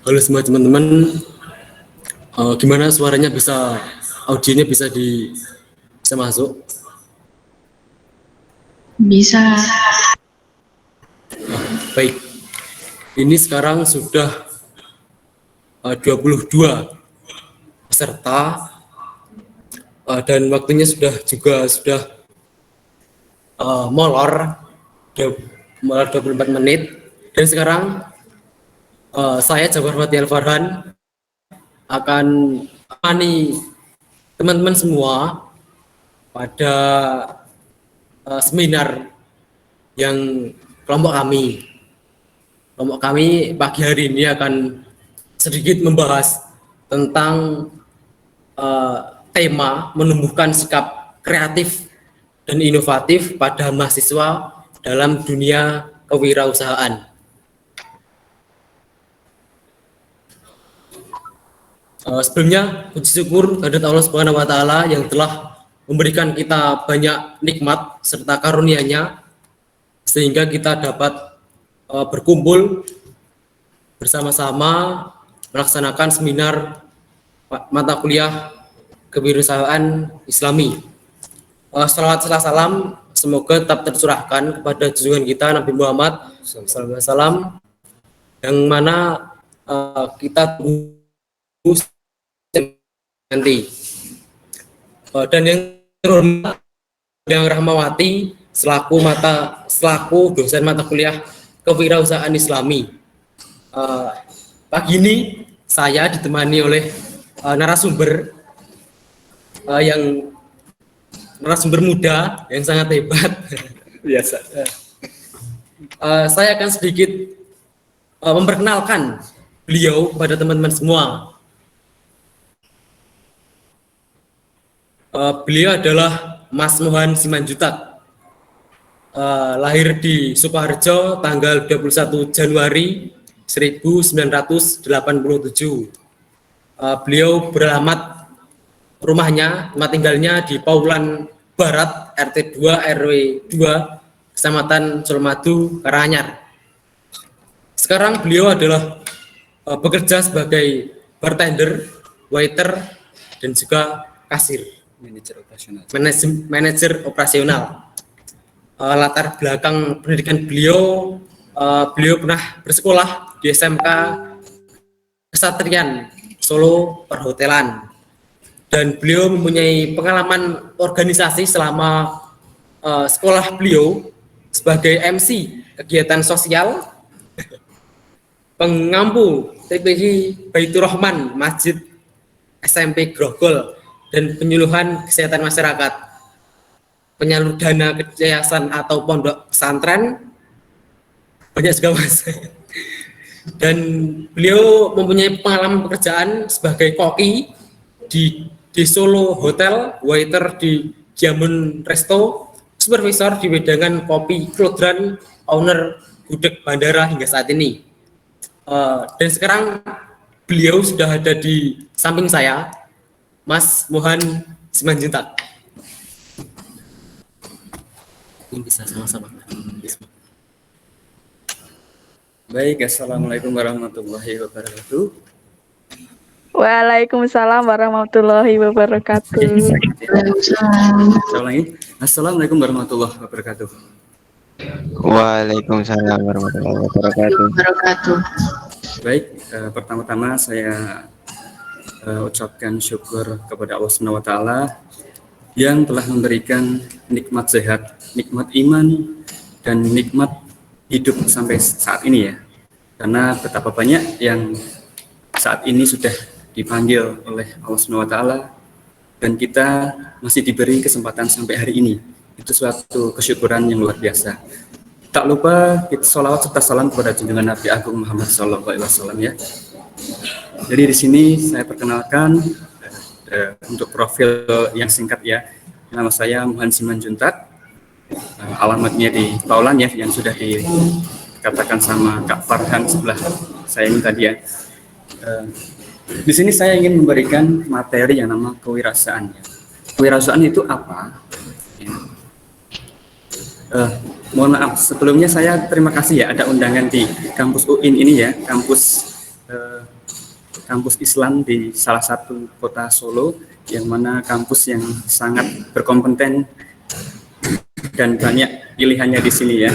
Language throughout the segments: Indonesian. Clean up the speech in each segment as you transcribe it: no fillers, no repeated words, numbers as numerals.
Halo semua teman-teman, gimana suaranya audionya bisa masuk? Bisa. Baik, ini sekarang sudah 22 peserta dan waktunya sudah molor 24 menit. Dan sekarang saya Jafar Fatih Al-Farhan akan menemani teman-teman semua pada seminar yang kelompok kami pagi hari ini akan sedikit membahas tentang tema menumbuhkan sikap kreatif dan inovatif pada mahasiswa dalam dunia kewirausahaan. Sebelumnya puji syukur kehadirat Allah Subhanahu wa taala yang telah memberikan kita banyak nikmat serta karunia-Nya sehingga kita dapat berkumpul bersama-sama melaksanakan seminar mata kuliah kewirausahaan Islami. Salawat serta salam semoga tetap tercurahkan kepada junjungan kita Nabi Muhammad SAW, yang mana kita tunggu nanti. Dan yang terhormat yang Rahmawati selaku dosen mata kuliah kewirausahaan Islami. Pagi ini saya ditemani oleh narasumber muda yang sangat hebat. Biasa. Saya akan sedikit memperkenalkan beliau kepada teman-teman semua. Beliau adalah Mas Mohan Simanjuntak, lahir di Sukoharjo tanggal 21 Januari 1987. Beliau beralamat tempat tinggalnya di Paulan Barat, RT 2 RW 2, Kecamatan Colomadu, Karanganyar. Sekarang beliau adalah bekerja sebagai bartender, waiter, dan juga kasir. Manajer operasional. Latar belakang pendidikan beliau pernah bersekolah di SMK Kesatrian Solo Perhotelan, dan beliau mempunyai pengalaman organisasi selama sekolah beliau sebagai MC kegiatan sosial, pengampu TPI Baitur Rahman Masjid SMP Grogol, dan penyuluhan kesehatan masyarakat, penyalur dana yayasan atau pondok pesantren, banyak juga Mas. Dan beliau mempunyai pengalaman pekerjaan sebagai koki di Solo Hotel, waiter di Jamun Resto, supervisor di wedangan kopi Klodran, owner gudeg bandara hingga saat ini. Dan sekarang beliau sudah ada di samping saya, Mas Mohan Simanjuntak. Ini bisa sama-sama. Baik, assalamualaikum warahmatullahi wabarakatuh. Waalaikumsalam warahmatullahi wabarakatuh. Assalamualaikum warahmatullahi wabarakatuh. Waalaikumsalam warahmatullahi wabarakatuh. Baik, pertama-tama saya ucapkan syukur kepada Allah Subhanahu wa taala yang telah memberikan nikmat sehat, nikmat iman, dan nikmat hidup sampai saat ini ya. Karena betapa banyak yang saat ini sudah dipanggil oleh Allah Subhanahu wa taala dan kita masih diberi kesempatan sampai hari ini. Itu suatu kesyukuran yang luar biasa. Tak lupa kita sholawat serta salam kepada junjungan Nabi Agung Muhammad SAW ya. Jadi di sini saya perkenalkan untuk profil yang singkat ya. Nama saya Mohan Simanjuntak. Alamatnya di Paulan ya, yang sudah dikatakan sama Kak Farhan sebelah saya ini tadi ya. Di sini saya ingin memberikan materi yang nama kewirausahaan. Kewirausahaan itu apa? Mohon maaf, sebelumnya saya terima kasih ya ada undangan di kampus UIN ini ya, kampus kampus Islam di salah satu kota Solo, yang mana kampus yang sangat berkompeten dan banyak pilihannya di sini ya.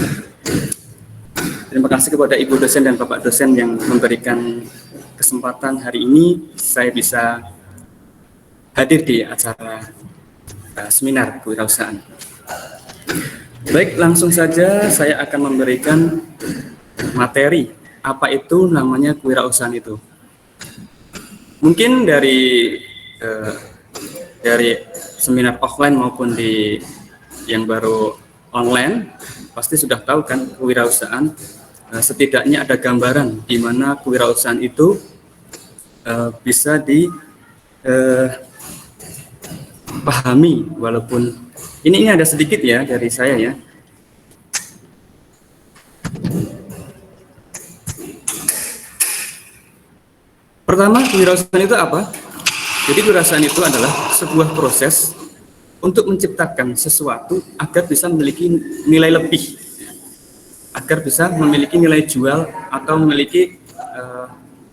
Terima kasih kepada Ibu dosen dan Bapak dosen yang memberikan kesempatan hari ini saya bisa hadir di acara seminar kewirausahaan. Baik, langsung saja saya akan memberikan materi apa itu namanya kewirausahaan itu. Mungkin dari seminar offline maupun di yang baru online pasti sudah tahu kan kewirausahaan. Setidaknya ada gambaran di mana kewirausahaan itu bisa dipahami, walaupun ini ada sedikit ya dari saya ya. Pertama, kewirausahaan itu apa? Jadi kewirausahaan itu adalah sebuah proses untuk menciptakan sesuatu agar bisa memiliki nilai lebih, agar bisa memiliki nilai jual atau memiliki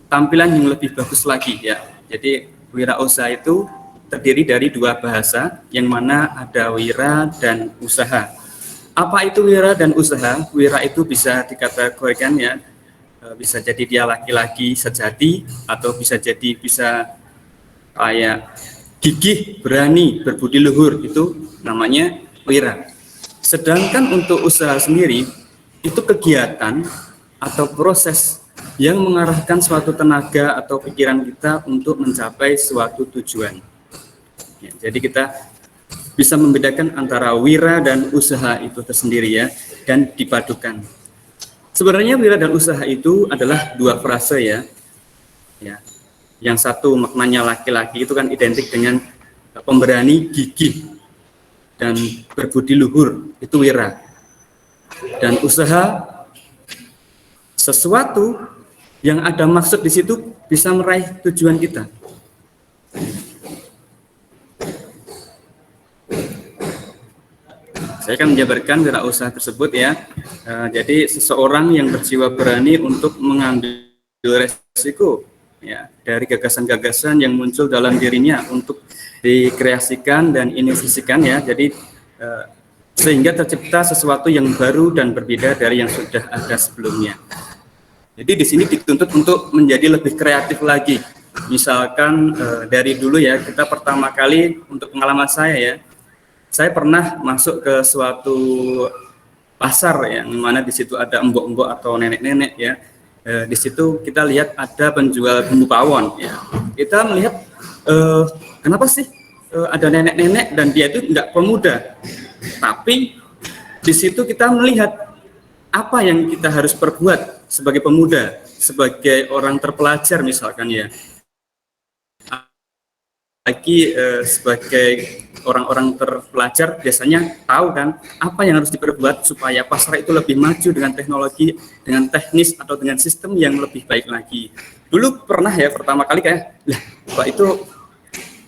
tampilan yang lebih bagus lagi ya. Jadi wirausaha itu terdiri dari dua bahasa, yang mana ada wira dan usaha. Apa itu wira dan usaha? Wira itu bisa dikategorikan ya, bisa jadi dia laki-laki sejati, atau bisa jadi kayak gigih, berani, berbudi luhur, itu namanya wira. Sedangkan untuk usaha sendiri itu kegiatan atau proses yang mengarahkan suatu tenaga atau pikiran kita untuk mencapai suatu tujuan. Ya, jadi kita bisa membedakan antara wira dan usaha itu tersendiri ya, dan dipadukan. Sebenarnya wira dan usaha itu adalah dua frase ya. Yang satu maknanya laki-laki itu kan identik dengan pemberani, gigih, dan berbudi luhur, itu wira. Dan usaha sesuatu yang ada maksud di situ bisa meraih tujuan kita. Saya akan menjabarkan wirausaha tersebut ya. Jadi seseorang yang berjiwa berani untuk mengambil resiko ya dari gagasan-gagasan yang muncul dalam dirinya untuk dikreasikan dan inovasikan ya. Jadi sehingga tercipta sesuatu yang baru dan berbeda dari yang sudah ada sebelumnya. Jadi di sini dituntut untuk menjadi lebih kreatif lagi. Misalkan dari dulu ya, kita pertama kali untuk pengalaman saya ya, saya pernah masuk ke suatu pasar yang mana di situ ada embok-embok atau nenek-nenek ya. Di situ kita lihat ada penjual bumbu pawon ya. Kita melihat kenapa sih ada nenek-nenek dan dia itu tidak pemuda. Tapi di situ kita melihat apa yang kita harus perbuat sebagai pemuda, sebagai orang terpelajar misalkan ya. Lagi sebagai orang-orang terpelajar biasanya tahu kan apa yang harus diperbuat supaya pasar itu lebih maju dengan teknologi, dengan teknis atau dengan sistem yang lebih baik lagi. Dulu pernah ya pertama kali kayak, lah Pak itu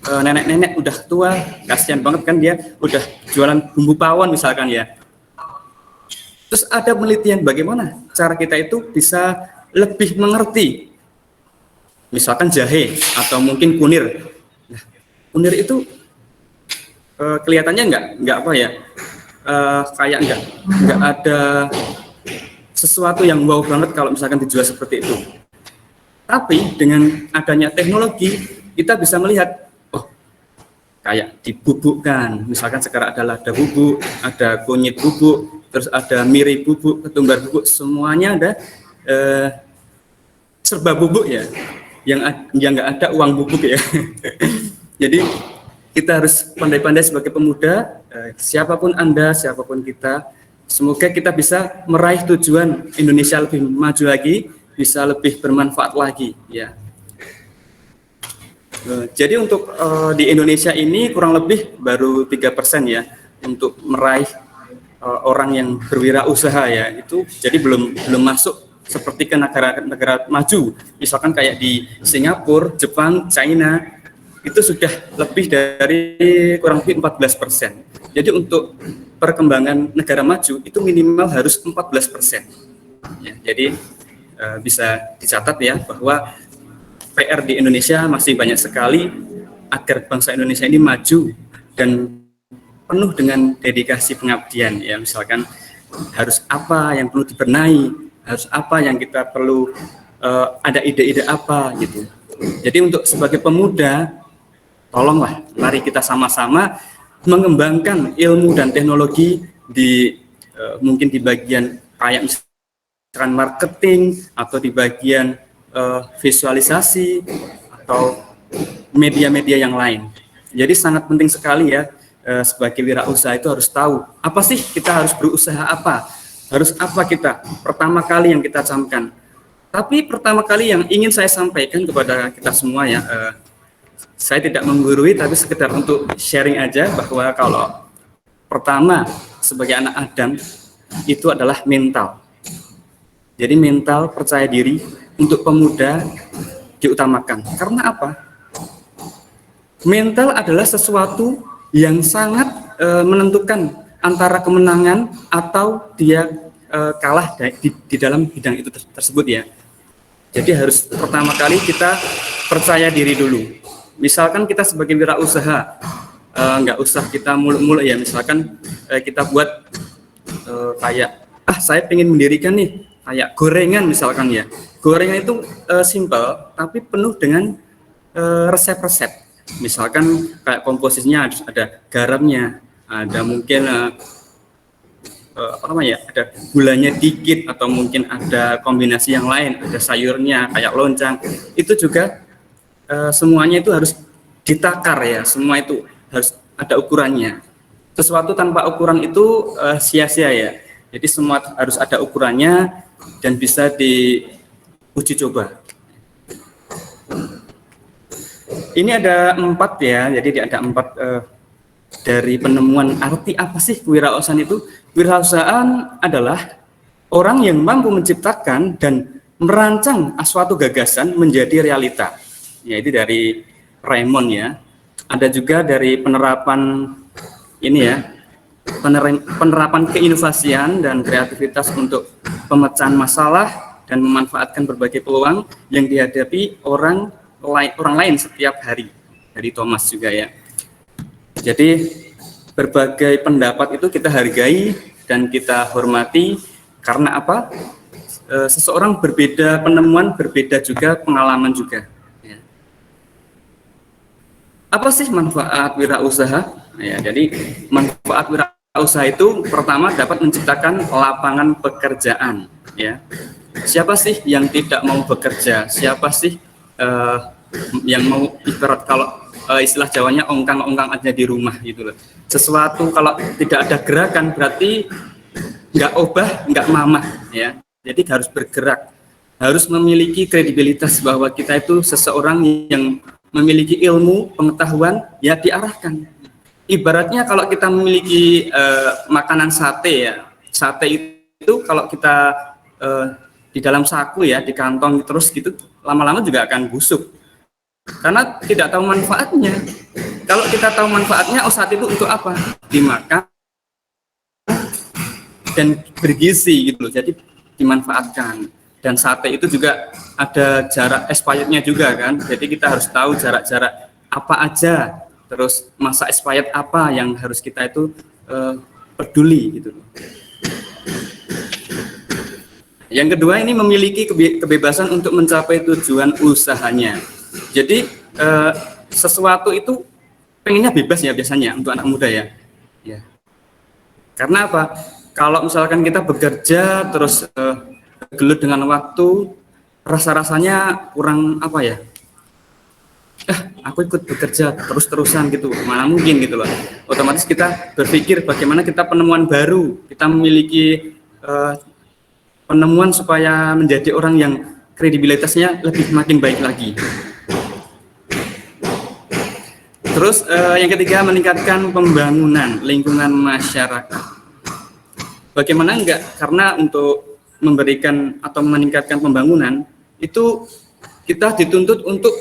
nenek-nenek udah tua, kasihan banget kan dia udah jualan bumbu pawon misalkan ya. Terus ada penelitian bagaimana cara kita itu bisa lebih mengerti, misalkan jahe atau mungkin kunir. Kunir itu kelihatannya nggak apa ya, kayak nggak ada sesuatu yang wow banget kalau misalkan dijual seperti itu. Tapi dengan adanya teknologi kita bisa melihat, oh kayak dibubukkan, misalkan sekarang ada lada bubuk, ada kunyit bubuk, terus ada miri bubuk, ketumbar bubuk, semuanya ada serba bubuk ya, yang nggak ada uang bubuk ya. Jadi kita harus pandai-pandai sebagai pemuda, siapapun Anda, siapapun kita, semoga kita bisa meraih tujuan Indonesia lebih maju lagi, bisa lebih bermanfaat lagi ya. Jadi untuk di Indonesia ini kurang lebih baru 3% ya untuk meraih orang yang berwirausaha ya, itu jadi belum masuk seperti ke negara-negara maju, misalkan kayak di Singapura, Jepang, China. Itu sudah lebih dari kurang lebih 14%. Jadi untuk perkembangan negara maju itu minimal harus 14%. Ya, jadi bisa dicatat ya bahwa PR di Indonesia masih banyak sekali agar bangsa Indonesia ini maju dan penuh dengan dedikasi pengabdian ya. Misalkan harus apa yang perlu dibenahi, harus apa yang kita perlu ada ide-ide apa gitu. Jadi untuk sebagai pemuda, tolonglah mari kita sama-sama mengembangkan ilmu dan teknologi di mungkin di bagian kayak misalkan marketing atau di bagian visualisasi atau media-media yang lain. Jadi sangat penting sekali ya sebagai wirausaha itu harus tahu apa sih kita harus berusaha apa, harus apa kita pertama kali yang kita camkan. Tapi pertama kali yang ingin saya sampaikan kepada kita semua ya, saya tidak menggurui tapi sekedar untuk sharing aja bahwa kalau pertama sebagai anak Adam itu adalah mental. Jadi mental percaya diri untuk pemuda diutamakan. Karena apa? Mental adalah sesuatu yang sangat menentukan antara kemenangan atau dia kalah di dalam bidang itu tersebut ya. Jadi harus pertama kali kita percaya diri dulu. Misalkan kita sebagai wirausaha, nggak usah kita muluk-muluk ya. Misalkan kita buat kayak, saya pengen mendirikan nih kayak gorengan misalkan ya. Gorengan itu simple tapi penuh dengan resep-resep. Misalkan kayak komposisinya ada garamnya, ada mungkin ada gulanya dikit atau mungkin ada kombinasi yang lain, ada sayurnya kayak loncang. Itu juga semuanya itu harus ditakar ya, semua itu harus ada ukurannya. Sesuatu tanpa ukuran itu sia-sia ya. Jadi semua harus ada ukurannya dan bisa diuji coba. Ini ada 4 ya, jadi ada 4 dari penemuan arti apa sih kewirausahaan itu. Kewirausahaan adalah orang yang mampu menciptakan dan merancang suatu gagasan menjadi realita. Ya, itu dari Raymond ya. Ada juga dari penerapan ini ya, penerapan keinovasian dan kreativitas untuk pemecahan masalah dan memanfaatkan berbagai peluang yang dihadapi orang lain setiap hari, dari Thomas juga ya. Jadi berbagai pendapat itu kita hargai dan kita hormati karena apa? Seseorang berbeda penemuan, berbeda juga pengalaman juga. Ya. Apa sih manfaat wirausaha? Ya, jadi manfaat wirausaha itu pertama dapat menciptakan lapangan pekerjaan. Ya. Siapa sih yang tidak mau bekerja? Siapa sih yang mau ibarat kalau istilah Jawanya ongkang-ongkang aja di rumah gitu loh. Sesuatu kalau tidak ada gerakan berarti nggak obah, nggak mamah ya. Jadi harus bergerak, harus memiliki kredibilitas bahwa kita itu seseorang yang memiliki ilmu, pengetahuan, ya diarahkan. Ibaratnya kalau kita memiliki makanan sate ya, sate itu kalau kita di dalam saku ya, di kantong terus gitu, lama-lama juga akan busuk. Karena tidak tahu manfaatnya. Kalau kita tahu manfaatnya, saat itu untuk apa? Dimakan dan bergizi gitu loh. Jadi dimanfaatkan. Dan sate itu juga ada jarak expirednya juga kan. Jadi kita harus tahu jarak-jarak apa aja. Terus masa expired apa yang harus kita itu peduli gitu loh. Yang kedua ini memiliki kebebasan untuk mencapai tujuan usahanya. Jadi sesuatu itu pengennya bebas ya biasanya untuk anak muda ya. Ya. Karena apa? Kalau misalkan kita bekerja terus gelut dengan waktu, rasa-rasanya kurang apa ya? Aku ikut bekerja terus-terusan gitu, mana mungkin gitu loh. Otomatis kita berpikir bagaimana kita penemuan baru, kita memiliki penemuan supaya menjadi orang yang kredibilitasnya lebih makin baik lagi. Terus yang ketiga meningkatkan pembangunan lingkungan masyarakat. Bagaimana enggak? Karena untuk memberikan atau meningkatkan pembangunan itu kita dituntut untuk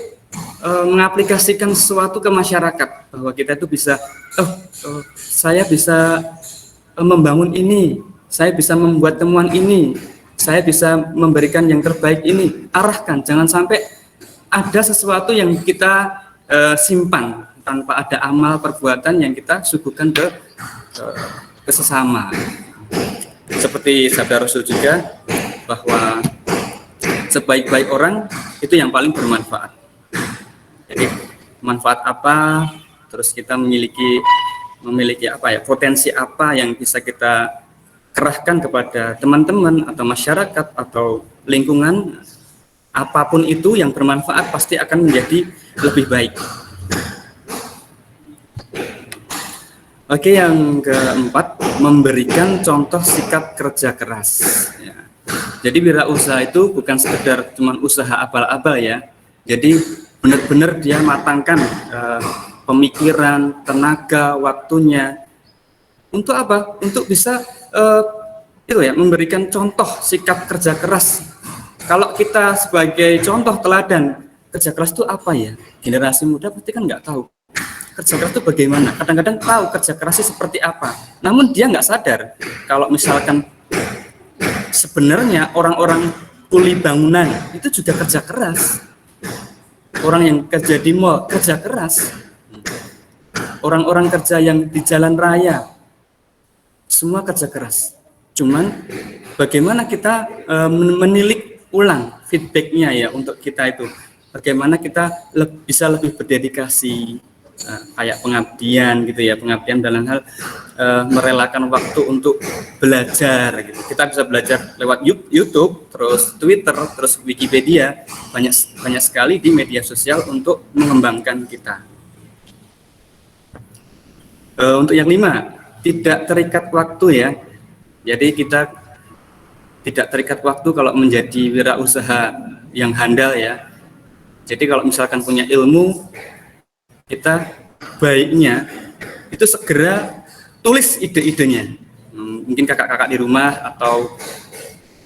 mengaplikasikan sesuatu ke masyarakat bahwa kita itu bisa, saya bisa membangun ini, saya bisa membuat temuan ini, saya bisa memberikan yang terbaik ini. Arahkan, jangan sampai ada sesuatu yang kita simpan tanpa ada amal perbuatan yang kita suguhkan ke sesama. Seperti sabda Rasul juga bahwa sebaik-baik orang itu yang paling bermanfaat. Jadi manfaat apa, terus kita memiliki apa ya, potensi apa yang bisa kita kerahkan kepada teman-teman atau masyarakat atau lingkungan, apapun itu yang bermanfaat pasti akan menjadi lebih baik. Oke, yang keempat, memberikan contoh sikap kerja keras. Ya. Jadi wirausaha itu bukan sekedar cuman usaha abal-abal ya. Jadi benar-benar dia matangkan pemikiran, tenaga, waktunya. Untuk apa? Untuk bisa memberikan contoh sikap kerja keras. Kalau kita sebagai contoh teladan kerja keras itu apa ya? Generasi muda pasti kan nggak tahu kerja keras itu bagaimana. Kadang-kadang tahu kerja keras itu seperti apa, namun dia nggak sadar kalau misalkan sebenarnya orang-orang kuli bangunan itu juga kerja keras. Orang yang kerja di mall kerja keras. Orang-orang kerja yang di jalan raya semua kerja keras. Cuman bagaimana kita menilik ulang feedbacknya ya untuk kita itu. Bagaimana kita bisa lebih berdedikasi, kayak pengabdian gitu ya, pengabdian dalam hal merelakan waktu untuk belajar gitu. Kita bisa belajar lewat YouTube, terus Twitter, terus Wikipedia, banyak sekali di media sosial untuk mengembangkan kita. Untuk yang 5, tidak terikat waktu ya. Jadi kita tidak terikat waktu kalau menjadi wirausaha yang handal ya. Jadi kalau misalkan punya ilmu, kita baiknya itu segera tulis ide-idenya. Mungkin kakak-kakak di rumah atau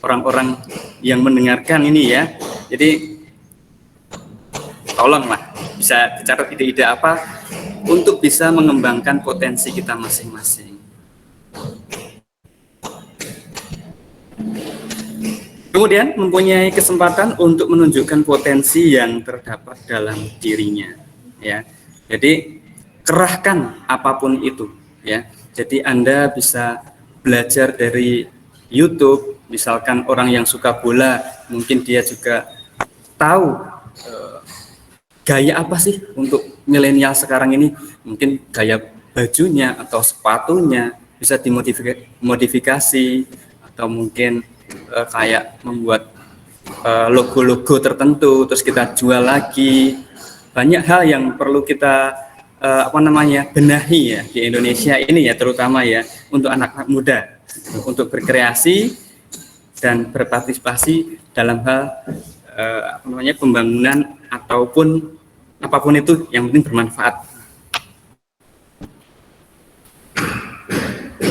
orang-orang yang mendengarkan ini ya. Jadi tolonglah bisa dicatat ide-ide apa untuk bisa mengembangkan potensi kita masing-masing. Kemudian mempunyai kesempatan untuk menunjukkan potensi yang terdapat dalam dirinya ya. Jadi kerahkan apapun itu ya. Jadi Anda bisa belajar dari YouTube, misalkan orang yang suka bola, mungkin dia juga tahu gaya apa sih untuk milenial sekarang ini, mungkin gaya bajunya atau sepatunya bisa dimodifikasi, atau mungkin kayak membuat logo-logo tertentu terus kita jual lagi. Banyak hal yang perlu kita benahi ya di Indonesia ini ya, terutama ya untuk anak-anak muda untuk berkreasi dan berpartisipasi dalam hal pembangunan ataupun apapun itu yang penting bermanfaat.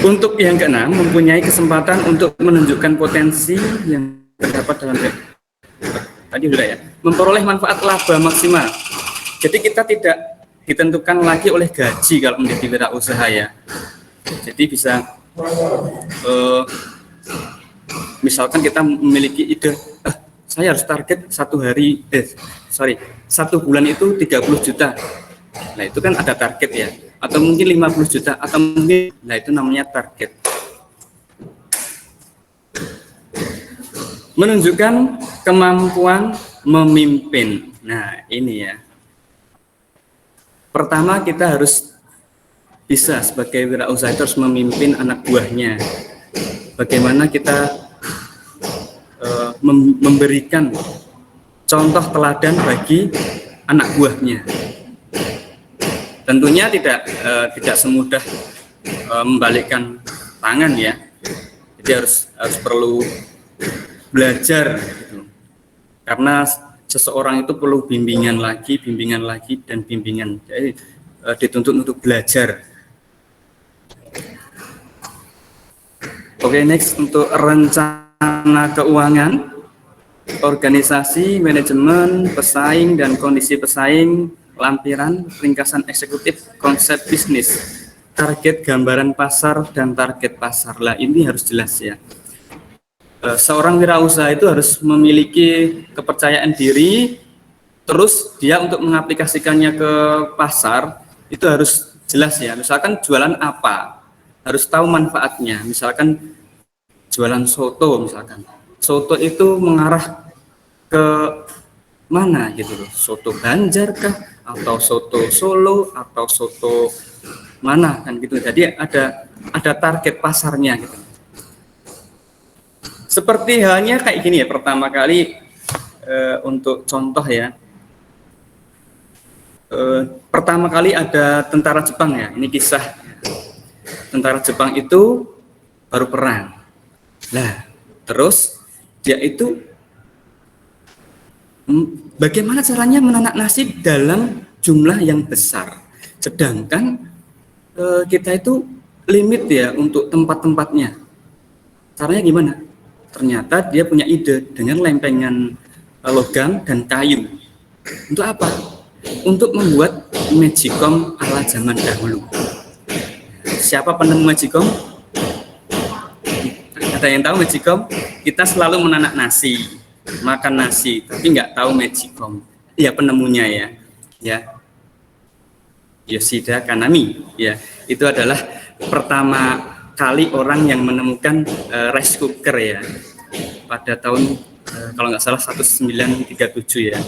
Untuk yang keenam, mempunyai kesempatan untuk menunjukkan potensi yang terdapat dalam tadi sudah ya, memperoleh manfaat laba maksimal. Jadi kita tidak ditentukan lagi oleh gaji kalau menjadi wirausaha ya. Jadi bisa misalkan kita memiliki ide, saya harus target satu bulan itu 30 juta. Nah itu kan ada target ya. Atau mungkin 50 juta, atau mungkin, nah itu namanya target. Menunjukkan kemampuan memimpin. Nah ini ya. Pertama kita harus bisa sebagai wirausaha itu harus memimpin anak buahnya. Bagaimana kita memberikan contoh teladan bagi anak buahnya. Tentunya tidak semudah membalikkan tangan ya. Jadi harus perlu belajar gitu. Karena seseorang itu perlu bimbingan lagi dan bimbingan. Jadi dituntut untuk belajar. Oke, next untuk rencana keuangan, organisasi, manajemen, pesaing dan kondisi pesaing, lampiran, ringkasan eksekutif, konsep bisnis, target gambaran pasar dan target pasar. Lah ini harus jelas ya. Seorang wirausaha itu harus memiliki kepercayaan diri Terus dia untuk mengaplikasikannya ke pasar itu harus jelas ya. Misalkan jualan apa, harus tahu manfaatnya. Misalkan jualan soto misalkan. Soto itu mengarah ke mana gitu loh. Soto Banjar kah atau soto Solo atau soto mana kan gitu. Jadi ada target pasarnya gitu. Seperti halnya kayak gini ya, pertama kali untuk contoh ya. Pertama kali ada tentara Jepang ya. Ini kisah tentara Jepang itu baru perang. Nah, terus dia itu bagaimana caranya menanak nasi dalam jumlah yang besar. Sedangkan kita itu limit ya untuk tempat-tempatnya. Caranya gimana? Ternyata dia punya ide dengan lempengan logam dan kayu. Untuk apa? Untuk membuat magicom ala zaman dahulu. Siapa penemu magicom? Ada yang tahu magicom? Kita selalu menanak nasi, makan nasi, tapi nggak tahu magicom. Ya penemunya ya Yoshida Kanami. Ya, itu adalah pertama kali orang yang menemukan rice cooker ya, pada tahun kalau nggak salah 1937 ya.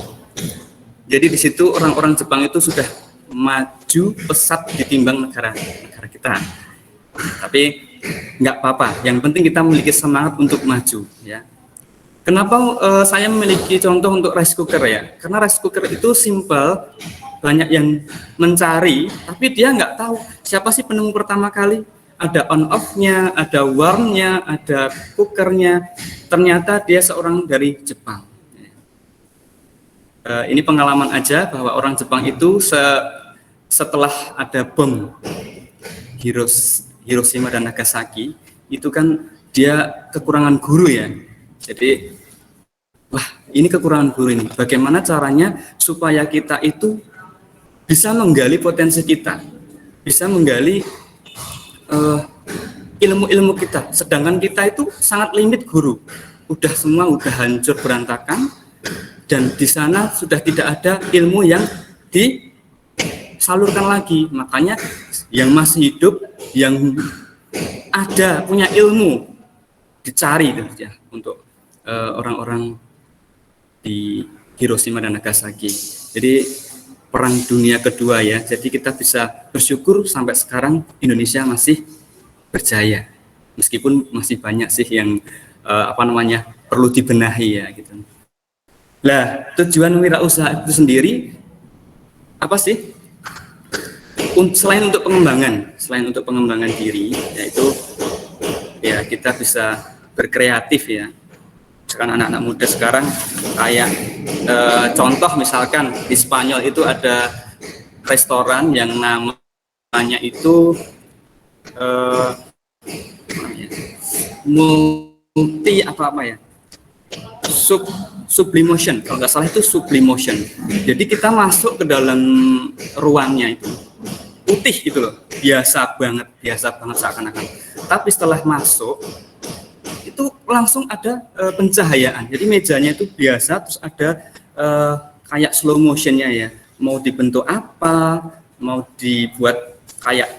Jadi di situ orang-orang Jepang itu sudah maju pesat ditimbang negara kita. Tapi nggak apa-apa, yang penting kita memiliki semangat untuk maju ya. Kenapa saya memiliki contoh untuk rice cooker ya? Karena rice cooker itu simple, banyak yang mencari, tapi dia nggak tahu siapa sih penemu pertama kali. Ada on off-nya, ada warm-nya, ada cookernya. Ternyata dia seorang dari Jepang. Ini pengalaman aja bahwa orang Jepang itu setelah ada bom Hiroshima dan Nagasaki, itu kan dia kekurangan guru ya. Jadi, wah ini kekurangan guru ini. Bagaimana caranya supaya kita itu bisa menggali potensi kita, bisa menggali ilmu-ilmu kita. Sedangkan kita itu sangat limit guru. Udah hancur berantakan. Dan di sana sudah tidak ada ilmu yang disalurkan lagi. Makanya yang masih hidup, yang ada punya ilmu dicari ya, untuk orang-orang di Hiroshima dan Nagasaki. Jadi Perang Dunia Kedua ya. Jadi kita bisa bersyukur sampai sekarang Indonesia masih berjaya. Meskipun masih banyak sih yang perlu dibenahi ya gitu. Lah, tujuan wirausaha itu sendiri apa sih? Selain untuk pengembangan diri, yaitu ya kita bisa berkreatif ya. Sekarang anak-anak muda sekarang kayak contoh misalkan di Spanyol itu ada restoran yang namanya itu multi apa ya? Sublimotion, kalau nggak salah itu Sublimotion. Jadi kita masuk ke dalam ruangnya itu putih gitu loh, biasa banget seakan-akan. Tapi setelah masuk itu langsung ada pencahayaan. Jadi mejanya itu biasa, terus ada kayak slow motionnya ya. Mau dibentuk apa, mau dibuat kayak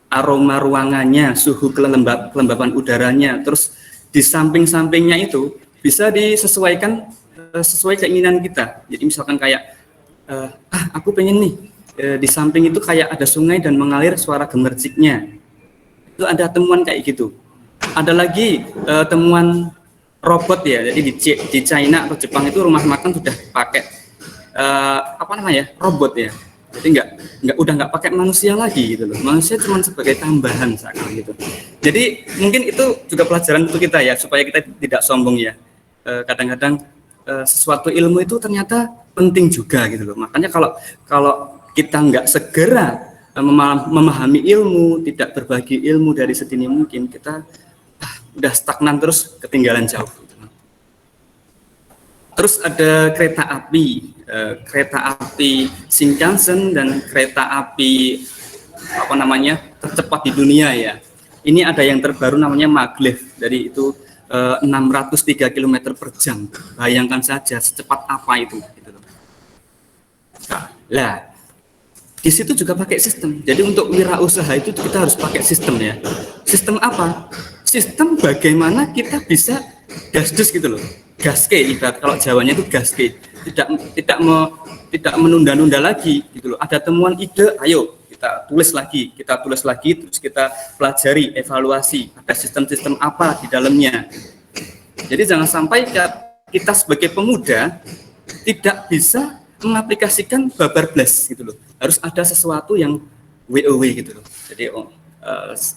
aroma ruangannya, suhu kelembaban udaranya, terus di samping-sampingnya itu bisa disesuaikan sesuai keinginan kita. Jadi misalkan kayak aku pengen nih di samping itu kayak ada sungai dan mengalir suara gemerciknya. Itu ada temuan kayak gitu. Ada lagi temuan robot ya. Jadi di China atau Jepang itu rumah makan sudah pakai robot ya. Jadi udah nggak pakai manusia lagi gitu loh. Manusia cuma sebagai tambahan seakan gitu. Jadi mungkin itu juga pelajaran untuk kita ya, supaya kita tidak sombong ya. Kadang-kadang sesuatu ilmu itu ternyata penting juga gitu loh. Makanya kalau kita nggak segera memahami ilmu, tidak berbagi ilmu dari sedini mungkin, kita udah stagnan terus, ketinggalan jauh. Terus ada kereta api Shinkansen dan kereta api tercepat di dunia ya. Ini ada yang terbaru namanya maglev, dari itu 603 km per jam. Bayangkan saja secepat apa itu. Gitu. Lah, di situ juga pakai sistem. Jadi untuk wirausaha itu kita harus pakai sistem ya. Sistem apa? Sistem bagaimana kita bisa gasdus gitu loh. Gaske ibarat kalau Jawanya itu gaske. Tidak menunda-nunda lagi gitu loh. Ada temuan ide, ayo kita tulis lagi, terus kita pelajari, evaluasi. Ada sistem-sistem apa di dalamnya. Jadi jangan sampai kita sebagai pemuda tidak bisa mengaplikasikan babar blas gitu loh. Harus ada sesuatu yang WOW gitu loh. Jadi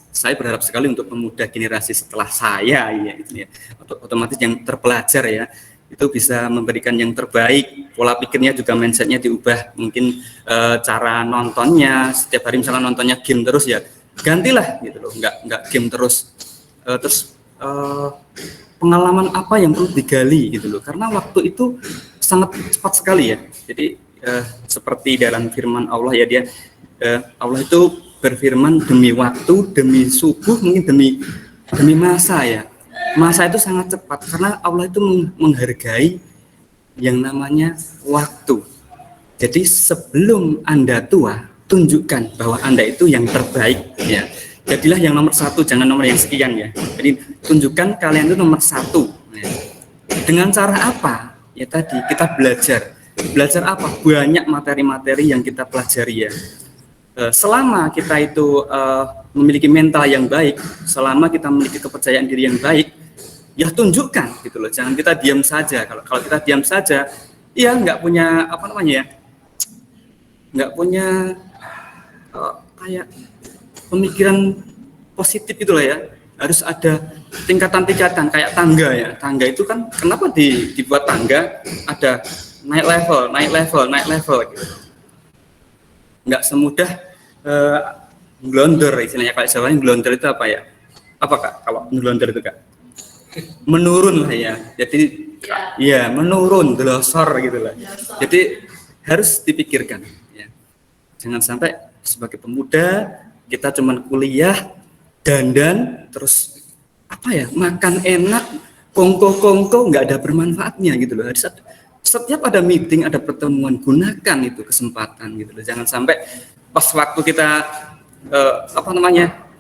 saya berharap sekali untuk pemuda generasi setelah saya ya gitu ya. Otomatis yang terpelajar ya itu bisa memberikan yang terbaik. Pola pikirnya juga mindsetnya diubah. Mungkin cara nontonnya setiap hari misalnya nontonnya game terus ya gantilah gitu loh. Enggak game terus. Pengalaman apa yang perlu digali gitu loh. Karena waktu itu sangat cepat sekali ya. Jadi seperti dalam firman Allah ya Allah itu berfirman demi waktu, demi subuh, mungkin demi masa ya. Masa itu sangat cepat karena Allah itu menghargai yang namanya waktu. Jadi sebelum Anda tua, tunjukkan bahwa Anda itu yang terbaik ya. Jadilah yang nomor satu, jangan nomor yang sekian ya. Jadi tunjukkan kalian itu nomor satu. Ya. Dengan cara apa? Ya tadi kita belajar apa? Banyak materi-materi yang kita pelajari ya. Selama kita itu memiliki mental yang baik, selama kita memiliki kepercayaan diri yang baik, ya tunjukkan gitu loh. Jangan kita diam saja. Kalau kita diam saja, ya nggak punya nggak punya kayak pemikiran positif gitu lah ya. Harus ada tingkatan-tingkatan kayak tangga ya. Tangga itu kan kenapa dibuat tangga? Ada naik level gitu. Nggak semudah ngelonder istilahnya, kalau Jawanya ngelonder itu apa ya? Apa Kak? Kalau ngelonder itu Kak? Menurun lah ya. Jadi ya menurun, delosor gitu lah. Jadi harus dipikirkan ya. Jangan sampai sebagai pemuda kita cuman kuliah, dandan, terus makan enak, kongko nggak ada bermanfaatnya gitu loh. Setiap ada meeting, ada pertemuan, gunakan itu kesempatan gitu loh. Jangan sampai pas waktu kita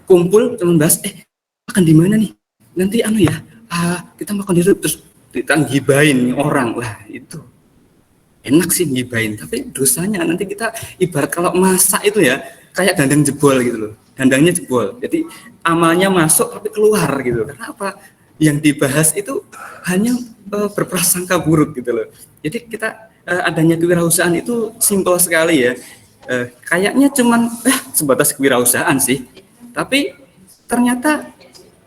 kumpul teman bahas makan di mana nih? Nanti kita makan di situ, terus kita ngibain orang. Lah itu enak sih ngibain, tapi dosanya nanti kita ibarat kalau masak itu ya kayak dandang jebol gitu loh. Dandangnya jebol. Jadi amalnya masuk tapi keluar gitu. Karena apa? Yang dibahas itu hanya berprasangka buruk gitu loh. Jadi kita adanya kewirausahaan itu simpel sekali ya. Kayaknya cuman sebatas kewirausahaan sih. Tapi ternyata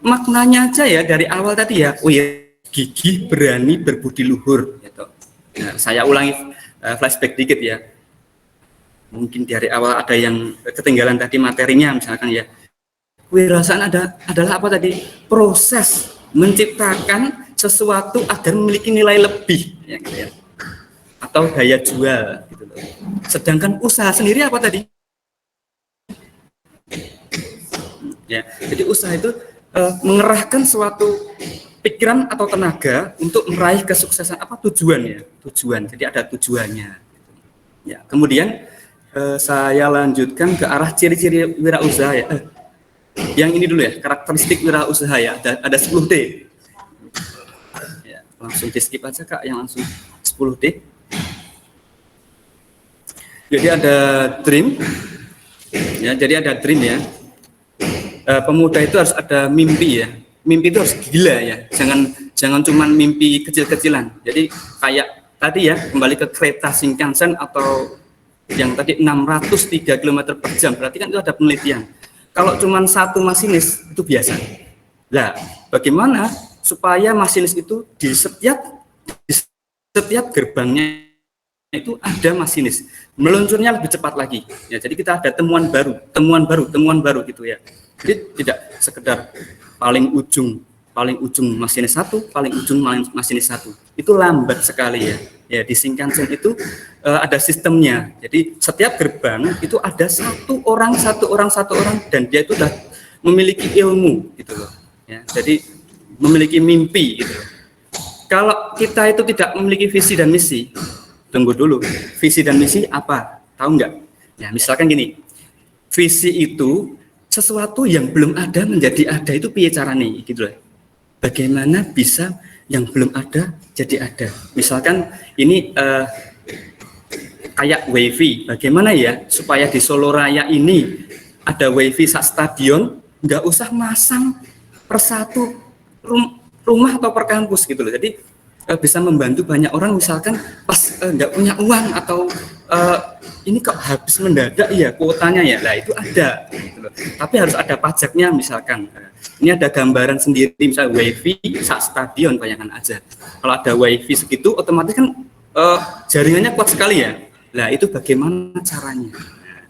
maknanya aja ya dari awal tadi ya. Oh ya, gigih, berani, berbudi luhur gitu. Nah, saya ulangi flashback dikit ya. Mungkin dari awal ada yang ketinggalan tadi materinya misalkan ya. Kewirausahaan adalah apa tadi? Proses menciptakan sesuatu agar memiliki nilai lebih ya, gitu ya. Atau daya jual gitu loh. Sedangkan usaha sendiri apa tadi? Ya, jadi usaha itu mengerahkan suatu pikiran atau tenaga untuk meraih kesuksesan tujuan. Jadi ada tujuannya. Ya, kemudian saya lanjutkan ke arah ciri-ciri wirausaha ya. Yang ini dulu ya, karakteristik wirausaha ya. Ada 10D. Ya, langsung di skip aja Kak, yang langsung 10D. Jadi ada dream. Ya, jadi ada dream ya. Pemuda itu harus ada mimpi ya. Mimpi itu harus gila ya. Jangan cuma mimpi kecil-kecilan. Jadi kayak tadi ya, kembali ke kereta Shinkansen atau yang tadi 603 km per jam, berarti kan itu ada penelitian. Kalau cuma satu masinis itu biasa. Nah, bagaimana supaya masinis itu di setiap gerbangnya itu ada masinis, meluncurnya lebih cepat lagi. Ya, jadi kita ada temuan baru gitu ya. Jadi tidak sekedar paling ujung masinis satu, paling ujung masinis satu. Itu lambat sekali ya. Ya, di Shinkansen itu ada sistemnya. Jadi setiap gerbang itu ada satu orang dan dia itu sudah memiliki ilmu gitu loh. Ya, jadi memiliki mimpi gitu. Kalau kita itu tidak memiliki visi dan misi, tunggu dulu. Visi dan misi apa? Tahu nggak? Ya, misalkan gini, visi itu sesuatu yang belum ada menjadi ada, itu piye carane gitu loh. Bagaimana bisa yang belum ada jadi ada? Misalkan ini kayak wifi, bagaimana ya supaya di Solo Raya ini ada wifi sak stadion, nggak usah masang persatu rumah atau per kampus gitu loh. Jadi bisa membantu banyak orang, misalkan pas nggak punya uang atau ini kok habis mendadak ya kuotanya ya, lah itu ada gitu loh. Tapi harus ada pajaknya, misalkan ini ada gambaran sendiri, misalnya wifi sak stadion, bayangkan aja kalau ada wifi segitu otomatis kan jaringannya kuat sekali ya. Lah itu bagaimana caranya? Nah,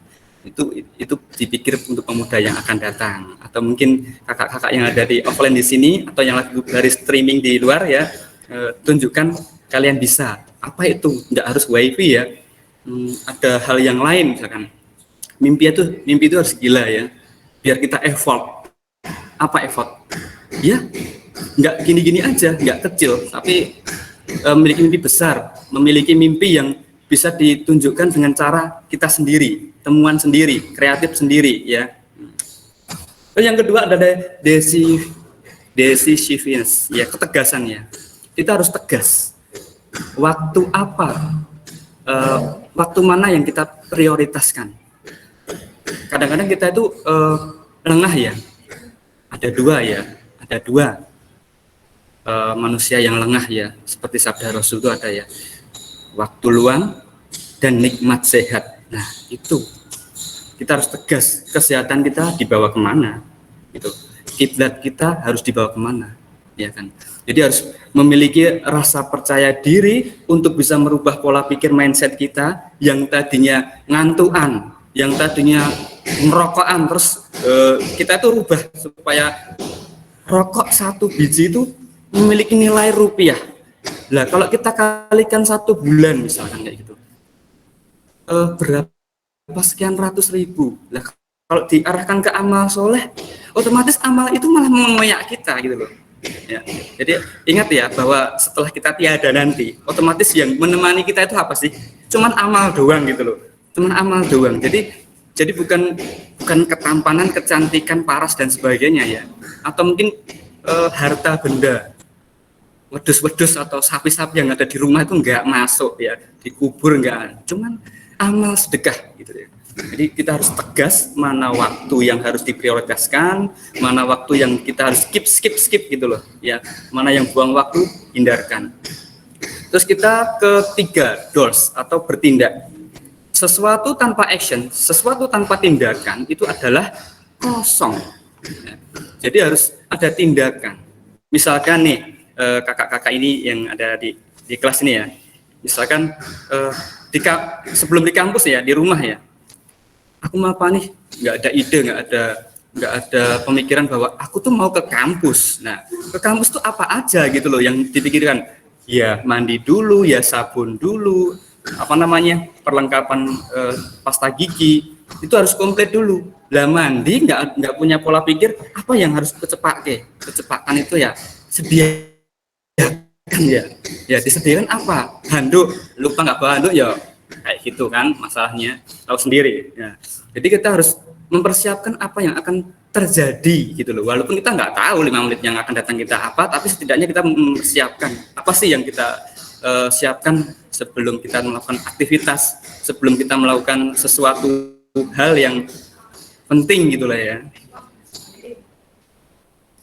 itu dipikir untuk pemuda yang akan datang, atau mungkin kakak-kakak yang ada di offline di sini atau yang lagi dari streaming di luar ya, tunjukkan kalian bisa. Apa itu? Nggak harus wifi ya. Ada hal yang lain, misalkan mimpi itu harus gila ya, biar kita effort. Apa effort? Ya nggak gini-gini aja, nggak kecil, tapi memiliki mimpi besar, memiliki mimpi yang bisa ditunjukkan dengan cara kita sendiri, temuan sendiri, kreatif sendiri ya. Yang kedua ada decisiveness ya, ketegasannya. Kita harus tegas. Waktu apa? Waktu mana yang kita prioritaskan? Kadang-kadang kita itu lengah ya. Ada dua manusia yang lengah ya. Seperti sabda Rasul itu ada ya. Waktu luang dan nikmat sehat. Nah itu kita harus tegas. Kesehatan kita dibawa kemana? Gitu. Kiblat kita harus dibawa kemana? Ya kan. Jadi harus memiliki rasa percaya diri untuk bisa merubah pola pikir mindset kita yang tadinya ngantuan, yang tadinya merokokan, terus kita itu rubah supaya rokok satu biji itu memiliki nilai rupiah. Lah kalau kita kalikan 1 bulan misalkan kayak gitu, berapa sekian ratus ribu. Lah kalau diarahkan ke amal soleh, otomatis amal itu malah mengoyak kita gitu loh. Ya, jadi ingat ya bahwa setelah kita tiada nanti, otomatis yang menemani kita itu apa sih? Cuman amal doang gitu loh. Cuman amal doang. Jadi bukan ketampanan, kecantikan, paras dan sebagainya ya. Atau mungkin harta benda, wedus-wedus atau sapi-sapi yang ada di rumah itu enggak masuk ya, dikubur enggak. Cuman amal sedekah gitu ya. Jadi kita harus tegas mana waktu yang harus diprioritaskan, mana waktu yang kita harus skip gitu loh ya, mana yang buang waktu hindarkan. Terus kita ketiga, doors atau bertindak. Sesuatu tanpa action, sesuatu tanpa tindakan itu adalah kosong ya. Jadi harus ada tindakan. Misalkan nih kakak-kakak ini yang ada di kelas ini ya, misalkan sebelum di kampus ya, di rumah ya, aku mau apa nih, nggak ada ide, nggak ada pemikiran bahwa aku tuh mau ke kampus. Nah, ke kampus tuh apa aja gitu loh yang dipikirkan. Ya mandi dulu, ya sabun dulu, perlengkapan pasta gigi itu harus komplit dulu. Lah mandi nggak punya pola pikir apa yang harus kecepatan itu ya sediakan ya disediakan apa, handuk, lupa nggak bawa handuk ya kayak gitu kan, masalahnya tahu sendiri ya. Jadi kita harus mempersiapkan apa yang akan terjadi gitu loh, walaupun kita nggak tahu 5 menit yang akan datang kita apa, tapi setidaknya kita mempersiapkan apa sih yang kita siapkan sebelum kita melakukan aktivitas, sebelum kita melakukan sesuatu hal yang penting gitu lah ya.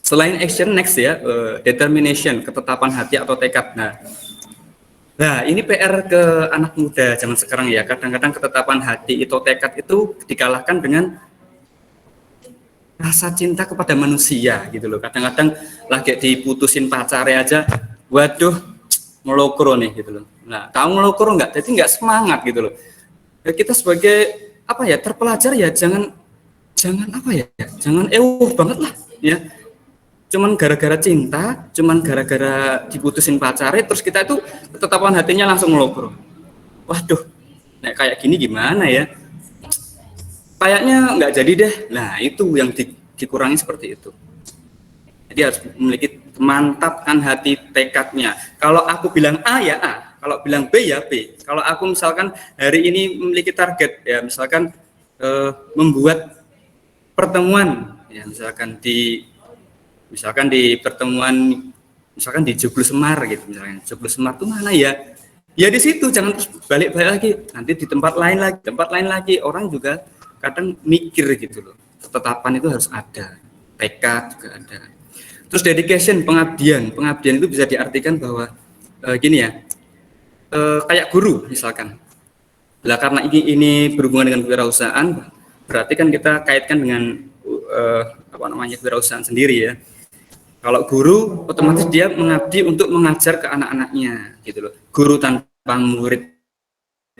Selain action, next ya, determination, ketetapan hati atau tekad. Nah, ini PR ke anak muda zaman sekarang ya. Kadang-kadang ketetapan hati atau tekad itu dikalahkan dengan rasa cinta kepada manusia gitu loh. Kadang-kadang lagi diputusin pacarnya aja, waduh, melokro nih gitu loh. Nah, tahu melokro enggak? Jadi enggak semangat gitu loh. Ya, kita sebagai terpelajar ya jangan banget lah ya. Cuman gara-gara cinta, cuman gara-gara diputusin pacarnya, terus kita itu ketetapan hatinya langsung melopro. Waduh, kayak gini gimana ya? Kayaknya nggak jadi deh. Nah itu yang dikurangi seperti itu. Jadi harus memiliki mantapkan hati tekadnya. Kalau aku bilang A ya A, Kalau bilang B ya B. Kalau aku misalkan hari ini memiliki target ya misalkan membuat pertemuan ya misalkan di pertemuan misalkan di Joglo Semar gitu misalkan. Joglo Semar itu mana ya? Ya di situ, jangan terus balik-balik lagi. Nanti di tempat lain lagi. Orang juga kadang mikir gitu loh. Ketetapan itu harus ada. Tekad juga ada. Terus dedication, pengabdian itu bisa diartikan bahwa gini ya, kayak guru misalkan. Lah karena ini berhubungan dengan kewirausahaan, berarti kan kita kaitkan dengan kewirausahaan sendiri ya. Kalau guru otomatis dia mengabdi untuk mengajar ke anak-anaknya gitu loh. Guru tanpa murid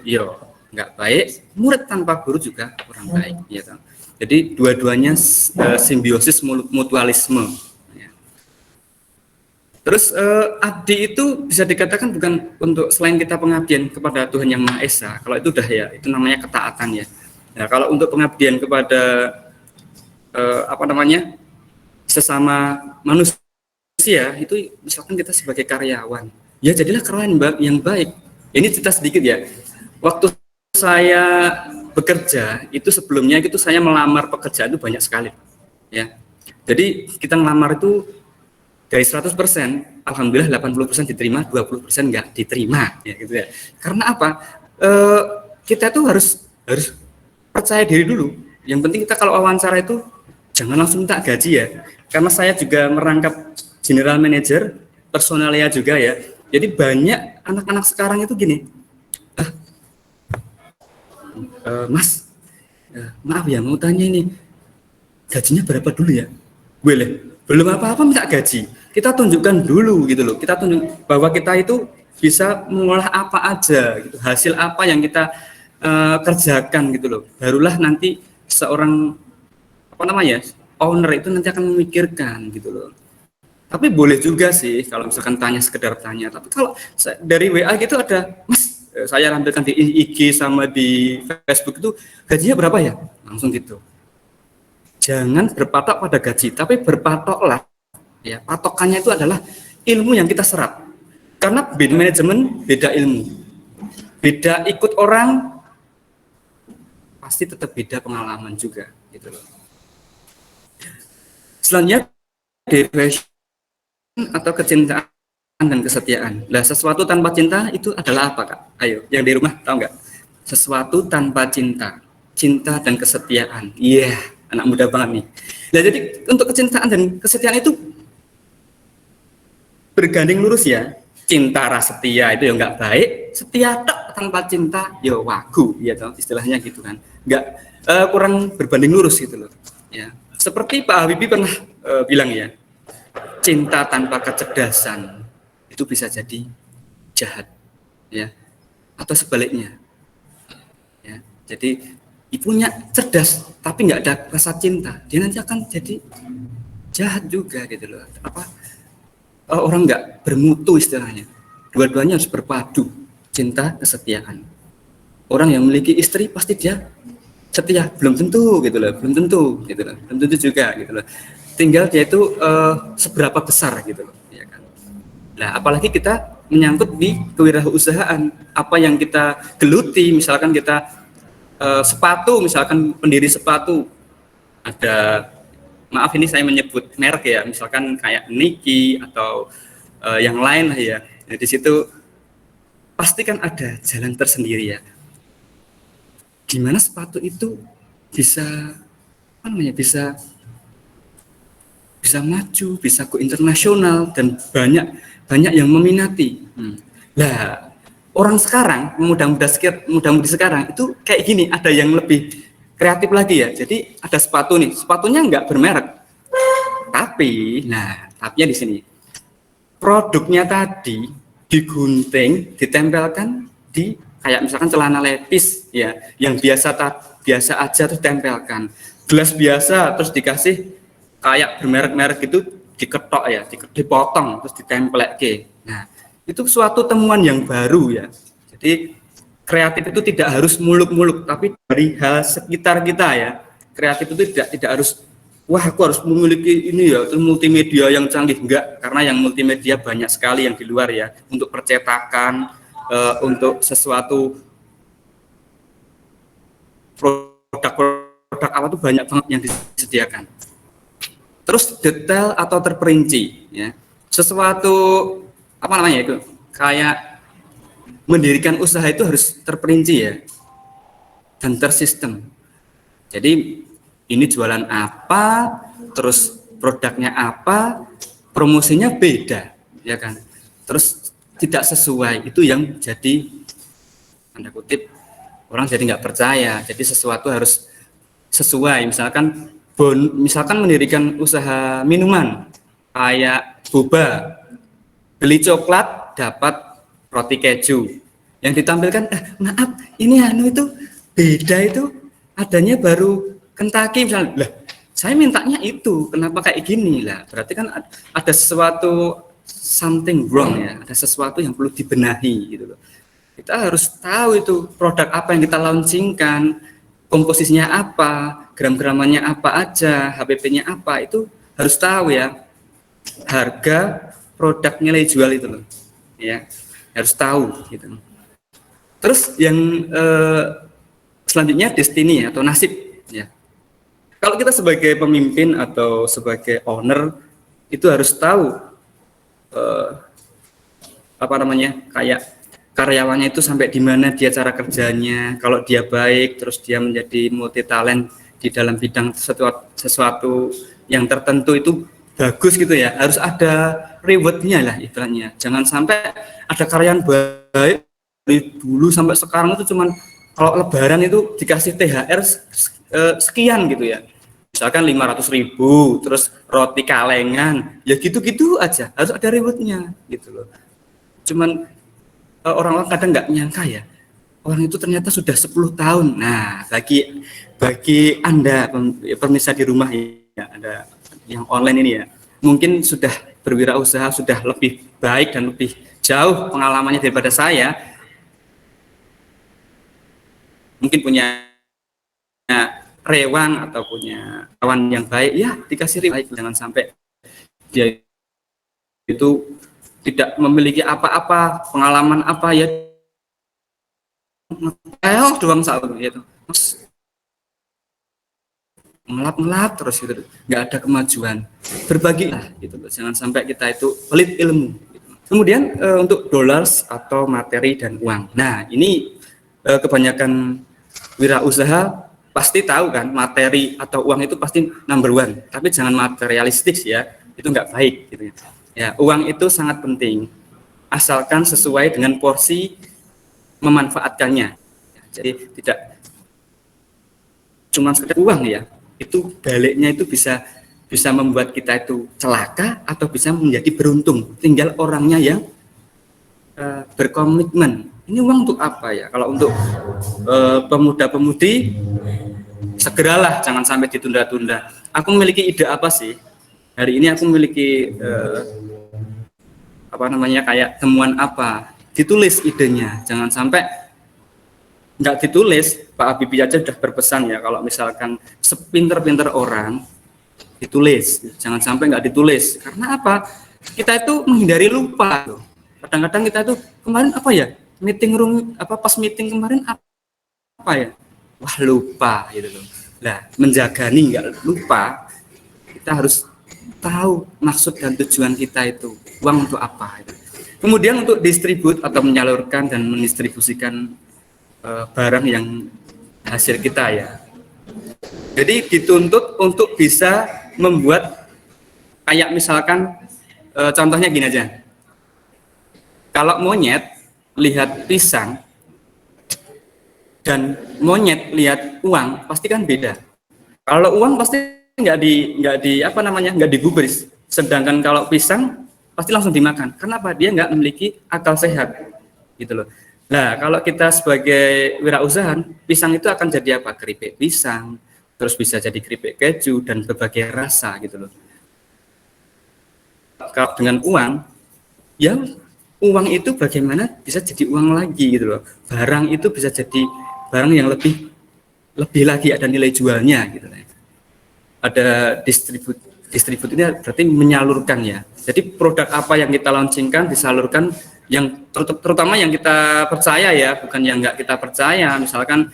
yo nggak baik, murid tanpa guru juga kurang baik gitu. Jadi dua-duanya simbiosis mutualisme. Ya. Terus abdi itu bisa dikatakan bukan untuk selain kita pengabdian kepada Tuhan Yang Maha Esa. Kalau itu udah ya, itu namanya ketaatan ya. Nah, kalau untuk pengabdian kepada sesama manusia itu misalkan kita sebagai karyawan ya jadilah karyawan yang baik. Ini cerita sedikit ya, waktu saya bekerja itu sebelumnya itu saya melamar pekerjaan itu banyak sekali ya, jadi kita melamar itu dari 100% alhamdulillah 80% diterima, 20% enggak diterima ya gitu ya. Karena apa? Kita tuh harus percaya diri dulu. Yang penting kita kalau wawancara itu jangan langsung minta gaji ya. Karena saya juga merangkap general manager, personalia juga ya. Jadi banyak anak-anak sekarang itu gini, Mas, maaf ya mau tanya ini, gajinya berapa dulu ya? Boleh, belum apa-apa minta gaji. Kita tunjukkan dulu gitu loh. Kita tunjuk bahwa kita itu bisa mengolah apa aja, gitu. Hasil apa yang kita kerjakan gitu loh. Barulah nanti seorang owner itu nanti akan memikirkan gitu loh. Tapi boleh juga sih kalau misalkan sekedar tanya. Tapi kalau dari WA gitu ada, Mas, saya tampilkan di IG sama di Facebook itu gajinya berapa ya? Langsung gitu. Jangan berpatok pada gaji, tapi berpatoklah ya. Patokannya itu adalah ilmu yang kita serap. Karena beda manajemen, beda ilmu. Beda ikut orang, pasti tetap beda pengalaman juga gitu loh. Selanjutnya devotion atau kecintaan dan kesetiaan. Nah, sesuatu tanpa cinta itu adalah apa, Kak? Ayo, yang di rumah tahu nggak? Sesuatu tanpa cinta, cinta dan kesetiaan. Iya, anak muda banget nih. Nah, jadi untuk kecintaan dan kesetiaan itu berganding lurus ya. Cinta rasa setia itu ya nggak baik, setia tok tanpa cinta ya wagu, ya toh, istilahnya gitu kan. Nggak kurang berbanding lurus gitu loh. Ya. Seperti Pak Habibie pernah bilang ya, cinta tanpa kecerdasan itu bisa jadi jahat, ya, atau sebaliknya. Ya, jadi ibunya cerdas tapi nggak ada rasa cinta, dia nanti akan jadi jahat juga gitu loh. Orang nggak bermutu istilahnya. Dua-duanya harus berpadu, cinta kesetiaan. Orang yang memiliki istri pasti dia setia, belum tentu gitu loh, belum tentu juga gitu loh. Tinggal dia itu seberapa besar gitu loh, ya kan. Nah, apalagi kita menyangkut di kewirausahaan, apa yang kita geluti, misalkan kita sepatu, misalkan pendiri sepatu, ada, maaf ini saya menyebut merek ya, misalkan kayak Nike atau yang lain lah ya. Nah, di situ pasti kan ada jalan tersendiri ya. Gimana sepatu itu bisa bisa maju, bisa go internasional dan banyak yang meminati. Nah, orang sekarang muda-mudi sekarang itu kayak gini, ada yang lebih kreatif lagi ya. Jadi ada sepatu nih, sepatunya nggak bermerek, tapinya di sini produknya tadi digunting, ditempelkan di kayak misalkan celana lepis ya, yang biasa aja terus tempelkan, gelas biasa terus dikasih kayak bermerek-merek itu diketok ya, dipotong terus ditempelke. Nah, itu suatu temuan yang baru ya. Jadi kreatif itu tidak harus muluk-muluk, tapi dari hal sekitar kita ya. Kreatif itu tidak harus wah aku harus memiliki ini ya, terus multimedia yang canggih, enggak, karena yang multimedia banyak sekali yang di luar ya, untuk percetakan, untuk sesuatu produk awal itu banyak banget yang disediakan. Terus detail atau terperinci, ya. Sesuatu apa namanya itu kayak mendirikan usaha itu harus terperinci ya dan tersistem. Jadi ini jualan apa, terus produknya apa, promosinya beda, ya kan? Terus tidak sesuai, itu yang jadi tanda kutip orang jadi nggak percaya. Jadi sesuatu harus sesuai. Misalkan mendirikan usaha minuman kayak boba, beli coklat dapat roti keju. Yang ditampilkan, maaf, ini itu beda, itu adanya baru Kentucky misalnya. Lah, saya mintanya itu, kenapa kayak gini lah? Berarti kan ada sesuatu something wrong ya, ada sesuatu yang perlu dibenahi gitu loh. Kita harus tahu itu produk apa yang kita launchingkan, komposisinya apa, gram-gramannya apa aja, HPP-nya apa, itu harus tahu ya. Harga produk nilai jual itu loh, ya harus tahu gitu. Terus yang selanjutnya destiny atau nasib ya. Kalau kita sebagai pemimpin atau sebagai owner itu harus tahu kayak karyawannya itu sampai di mana dia cara kerjanya. Kalau dia baik, terus dia menjadi multi talent di dalam bidang sesuatu yang tertentu itu bagus gitu ya. Harus ada rewardnya lah istilahnya. Jangan sampai ada karyawan baik dari dulu sampai sekarang itu cuman kalau lebaran itu dikasih THR sekian gitu ya. Misalkan 500.000, terus roti kalengan, ya gitu-gitu aja. Harus ada rewardnya gitu loh. Cuman orang-orang kadang nggak nyangka ya, orang itu ternyata sudah 10 tahun. Nah, bagi Anda pemirsa di rumah ya, ada yang online ini ya, mungkin sudah berwirausaha, sudah lebih baik dan lebih jauh pengalamannya daripada saya. Mungkin punya rewan atau punya kawan yang baik, ya dikasih baik. Jangan sampai dia itu tidak memiliki apa-apa, pengalaman apa ya, doang satu gitu, melap terus gitu, nggak ada kemajuan. Berbagilah gitu, jangan sampai kita itu pelit ilmu. Gitu. Kemudian untuk dollars atau materi dan uang. Nah ini kebanyakan wirausaha pasti tahu kan, materi atau uang itu pasti number one. Tapi jangan materialistik ya, itu nggak baik gitu ya. Ya, uang itu sangat penting, asalkan sesuai dengan porsi memanfaatkannya. Jadi tidak cuma sekedar uang ya, itu baliknya itu bisa membuat kita itu celaka atau bisa menjadi beruntung. Tinggal orangnya yang berkomitmen. Ini uang untuk apa ya? Kalau untuk pemuda-pemudi, segeralah, jangan sampai ditunda-tunda. Aku memiliki ide apa sih? Hari ini aku memiliki kayak temuan apa, ditulis idenya, jangan sampai nggak ditulis. Pak Habibie aja sudah berpesan ya, kalau misalkan sepinter-pinter orang ditulis, jangan sampai nggak ditulis. Karena apa? Kita itu menghindari lupa. Kadang-kadang kita itu kemarin apa ya, pas meeting kemarin apa ya, wah lupa gitu loh. Nah, menjaga nih nggak lupa, kita harus tahu maksud dan tujuan kita itu uang untuk apa. Kemudian untuk distribut atau menyalurkan dan mendistribusikan barang yang hasil kita ya. Jadi dituntut untuk bisa membuat kayak misalkan contohnya gini aja. Kalau monyet lihat pisang dan monyet lihat uang pasti kan beda. Kalau uang pasti nggak digubris, sedangkan kalau pisang pasti langsung dimakan. Kenapa? Dia nggak memiliki akal sehat gitu loh. Nah, kalau kita sebagai wirausaha, pisang itu akan jadi apa? Keripik pisang, terus bisa jadi keripik keju dan berbagai rasa gitu loh. Kalau dengan uang, ya uang itu bagaimana bisa jadi uang lagi gitu loh. Barang itu bisa jadi barang yang lebih lagi ada nilai jualnya gitu loh. Ada distribut ini berarti menyalurkan ya. Jadi produk apa yang kita launchingkan disalurkan yang terutama yang kita percaya ya, bukan yang nggak kita percaya. Misalkan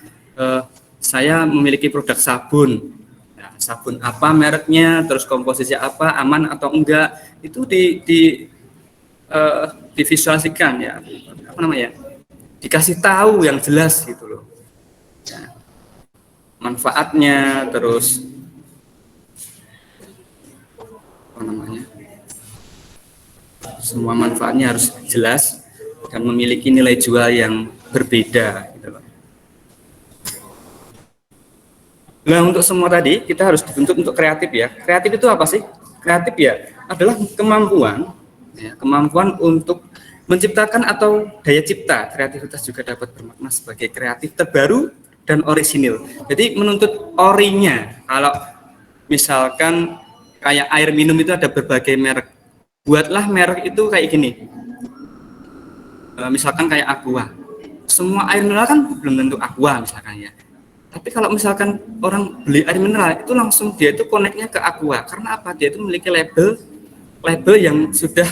saya memiliki produk sabun, nah, sabun apa mereknya, terus komposisi apa, aman atau enggak, itu divisualisasikan ya, apa namanya, dikasih tahu yang jelas gitu loh. Ya, manfaatnya, terus apa namanya, semua manfaatnya harus jelas dan memiliki nilai jual yang berbeda gitu loh. Nah, untuk semua tadi kita harus dituntut untuk kreatif ya. Kreatif itu apa sih? Kreatif ya adalah kemampuan untuk menciptakan atau daya cipta. Kreativitas juga dapat bermakna sebagai kreatif terbaru dan orisinil. Jadi menuntut orinya. Kalau misalkan kayak air minum itu ada berbagai merek. Buatlah merek itu kayak gini. Misalkan kayak Aqua. Semua air mineral kan belum tentu Aqua misalkan ya. Tapi kalau misalkan orang beli air mineral itu langsung dia itu connect-nya ke Aqua. Karena apa? Dia itu memiliki label yang sudah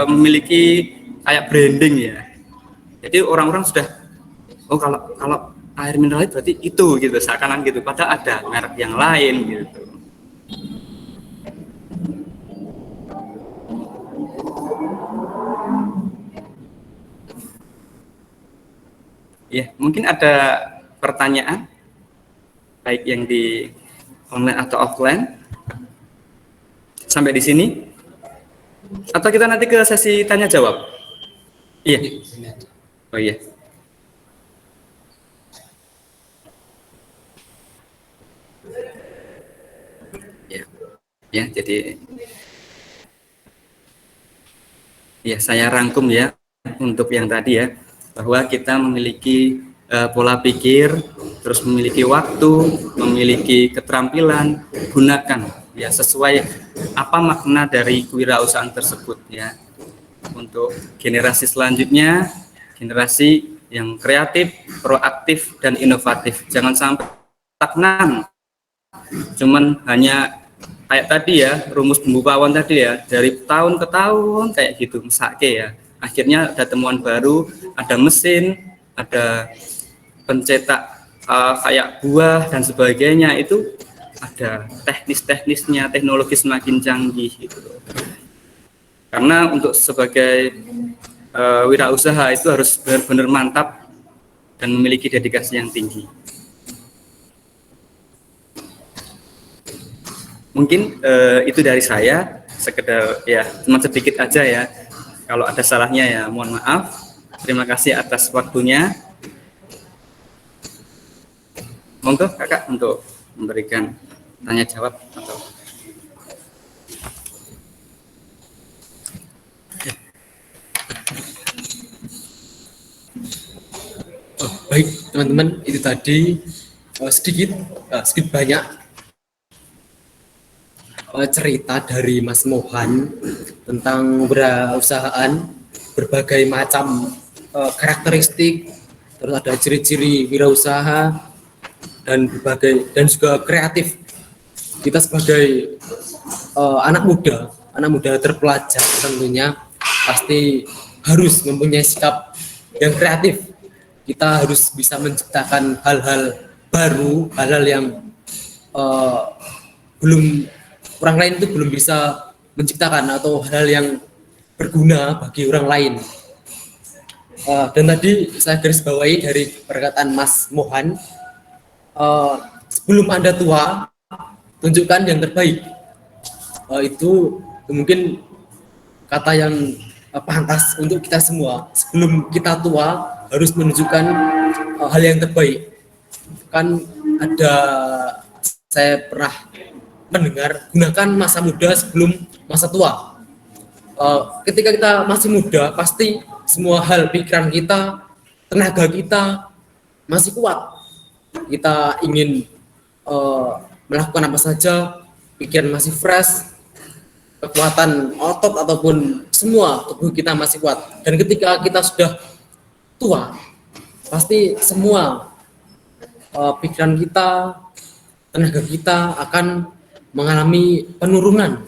memiliki kayak branding ya. Jadi orang-orang sudah kalau air mineral itu berarti itu gitu, seakan-akan gitu. Padahal ada merek yang lain gitu. Ya, mungkin ada pertanyaan baik yang di online atau offline sampai di sini, atau kita nanti ke sesi tanya jawab. Iya. Oh iya. Ya, jadi ya saya rangkum ya untuk yang tadi ya, bahwa kita memiliki pola pikir, terus memiliki waktu, memiliki keterampilan, gunakan ya sesuai apa makna dari kewirausahaan tersebut ya. Untuk generasi selanjutnya, generasi yang kreatif, proaktif dan inovatif. Jangan sampai stagnan. Cuman hanya kayak tadi ya, rumus bumbu pawon tadi ya, dari tahun ke tahun kayak gitu, mesake ya. Akhirnya ada temuan baru, ada mesin, ada pencetak kayak buah dan sebagainya, itu ada teknis-teknisnya, teknologi semakin canggih gitu. Karena untuk sebagai wirausaha itu harus benar-benar mantap dan memiliki dedikasi yang tinggi. Mungkin itu dari saya, sekedar ya cuma sedikit aja ya. Kalau ada salahnya ya mohon maaf. Terima kasih atas waktunya. Monggo kakak untuk memberikan tanya jawab atau Baik teman-teman, itu tadi sedikit banyak cerita dari Mas Mohan tentang perusahaan, berbagai macam karakteristik, terus ada ciri-ciri wirausaha dan juga kreatif. Kita sebagai anak muda terpelajar tentunya pasti harus mempunyai sikap yang kreatif. Kita harus bisa menciptakan hal-hal baru, hal-hal yang orang lain itu belum bisa menciptakan, atau hal yang berguna bagi orang lain. Dan tadi saya garis bawahi dari perkataan Mas Mohan, sebelum Anda tua, tunjukkan yang terbaik. Itu mungkin kata yang pantas untuk kita semua. Sebelum kita tua, harus menunjukkan hal yang terbaik. Kan ada, saya pernah mendengar, gunakan masa muda sebelum masa tua. Ketika kita masih muda, pasti semua hal, pikiran kita, tenaga kita masih kuat. Kita ingin melakukan apa saja, pikiran masih fresh, kekuatan otot ataupun semua tubuh kita masih kuat. Dan ketika kita sudah tua, pasti semua pikiran kita, tenaga kita akan mengalami penurunan,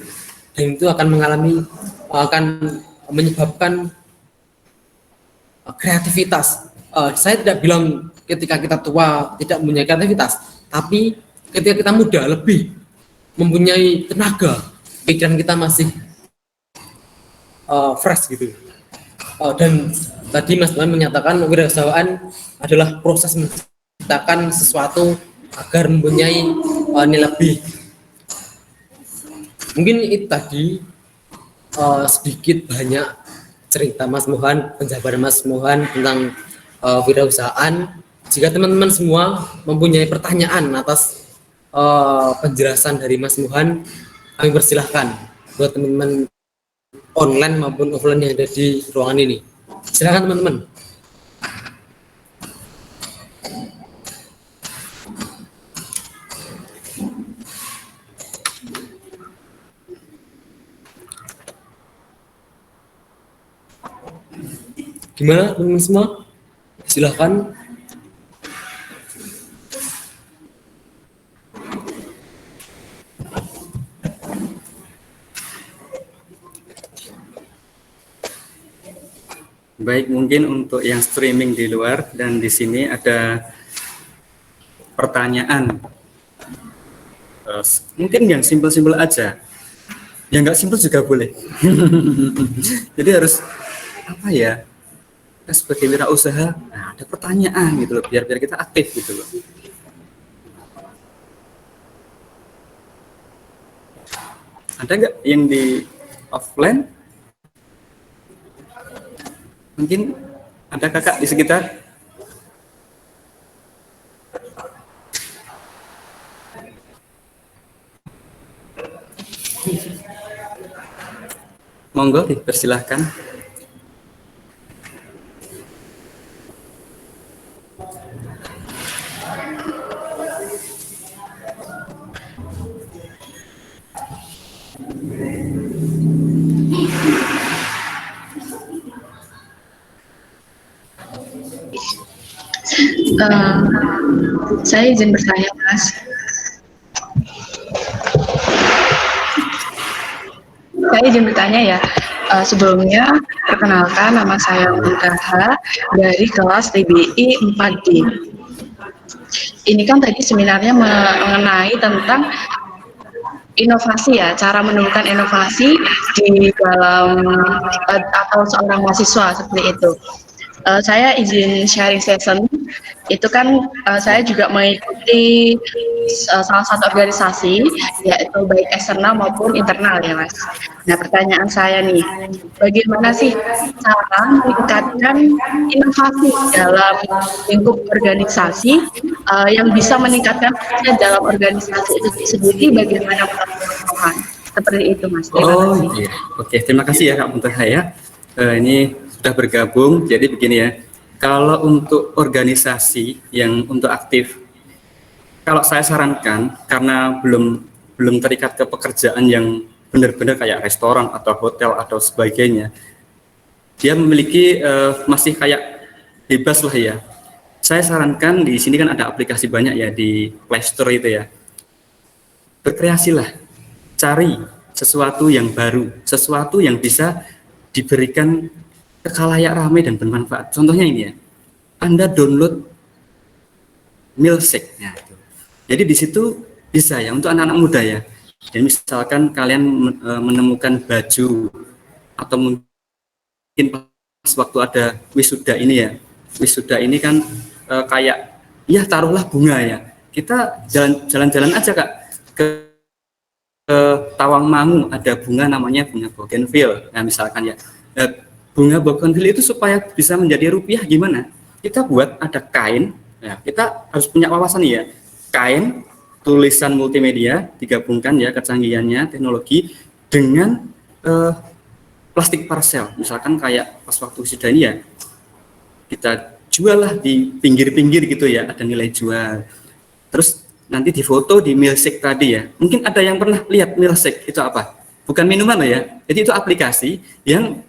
dan itu akan mengalami akan menyebabkan kreativitas. Saya tidak bilang ketika kita tua tidak mempunyai kreativitas, tapi ketika kita muda lebih mempunyai tenaga, pikiran kita masih fresh gitu. Dan tadi Mas Tuhan menyatakan kewirausahaan adalah proses menciptakan sesuatu agar mempunyai nilai lebih. Mungkin itu tadi sedikit banyak cerita Mas Mohan, penjabaran Mas Mohan tentang wirausahaan. Jika teman-teman semua mempunyai pertanyaan atas penjelasan dari Mas Mohan, kami persilahkan buat teman-teman online maupun offline yang ada di ruangan ini. Silakan teman-teman. Gimana teman-teman semua? Silakan. Baik, mungkin untuk yang streaming di luar dan di sini ada pertanyaan. Mungkin yang simpel-simpel aja. Yang nggak simpel juga boleh. Jadi harus apa ya? Kita sebagai wirausaha, nah ada pertanyaan gitu loh, biar kita aktif gitu loh. Ada nggak yang di offline? Mungkin ada kakak di sekitar? Monggo dipersilahkan. Saya izin bertanya, Mas. Saya izin bertanya ya. Sebelumnya, perkenalkan nama saya Muntaha dari kelas TBI 4D. Ini kan tadi seminarnya mengenai tentang inovasi ya, cara menemukan inovasi di dalam atau seorang mahasiswa seperti itu. Saya izin sharing session. Itu kan saya juga mengikuti salah satu organisasi, yaitu baik eksternal maupun internal ya Mas. Nah pertanyaan saya nih, bagaimana sih cara meningkatkan inovasi dalam lingkup organisasi yang bisa meningkatkan dalam organisasi itu sendiri, bagaimana Mas? Seperti itu Mas. Terima kasih. Iya. Oke, terima kasih ya Kak Muntaha ya. Ini sudah bergabung, jadi begini ya. Kalau untuk organisasi yang untuk aktif, kalau saya sarankan karena belum terikat ke pekerjaan yang benar-benar kayak restoran atau hotel atau sebagainya, dia memiliki masih kayak bebas lah ya. Saya sarankan di sini kan ada aplikasi banyak ya di Play Store itu ya. Berkreasilah, cari sesuatu yang baru, sesuatu yang bisa diberikan kekalayak ramai dan bermanfaat. Contohnya ini ya, Anda download Milkshake. Nah, itu. Jadi di situ bisa ya untuk anak-anak muda ya. Jadi misalkan kalian menemukan baju atau mungkin pas waktu ada wisuda ini ya. Wisuda ini kan kayak ya taruhlah bunga ya. Kita jalan-jalan aja Kak ke Tawangmangu, ada bunga namanya bunga bougainville. Nah, misalkan ya. Bunga bougainville itu supaya bisa menjadi rupiah gimana? Kita buat ada kain, ya, kita harus punya wawasan ya. Kain, tulisan multimedia, digabungkan ya kecanggihannya, teknologi dengan plastik parcel. Misalkan kayak pas waktu wisuda ini ya, kita jual lah di pinggir-pinggir gitu ya, ada nilai jual. Terus nanti difoto di Milkshake tadi ya. Mungkin ada yang pernah lihat Milkshake itu apa? Bukan minuman loh ya. Jadi itu aplikasi yang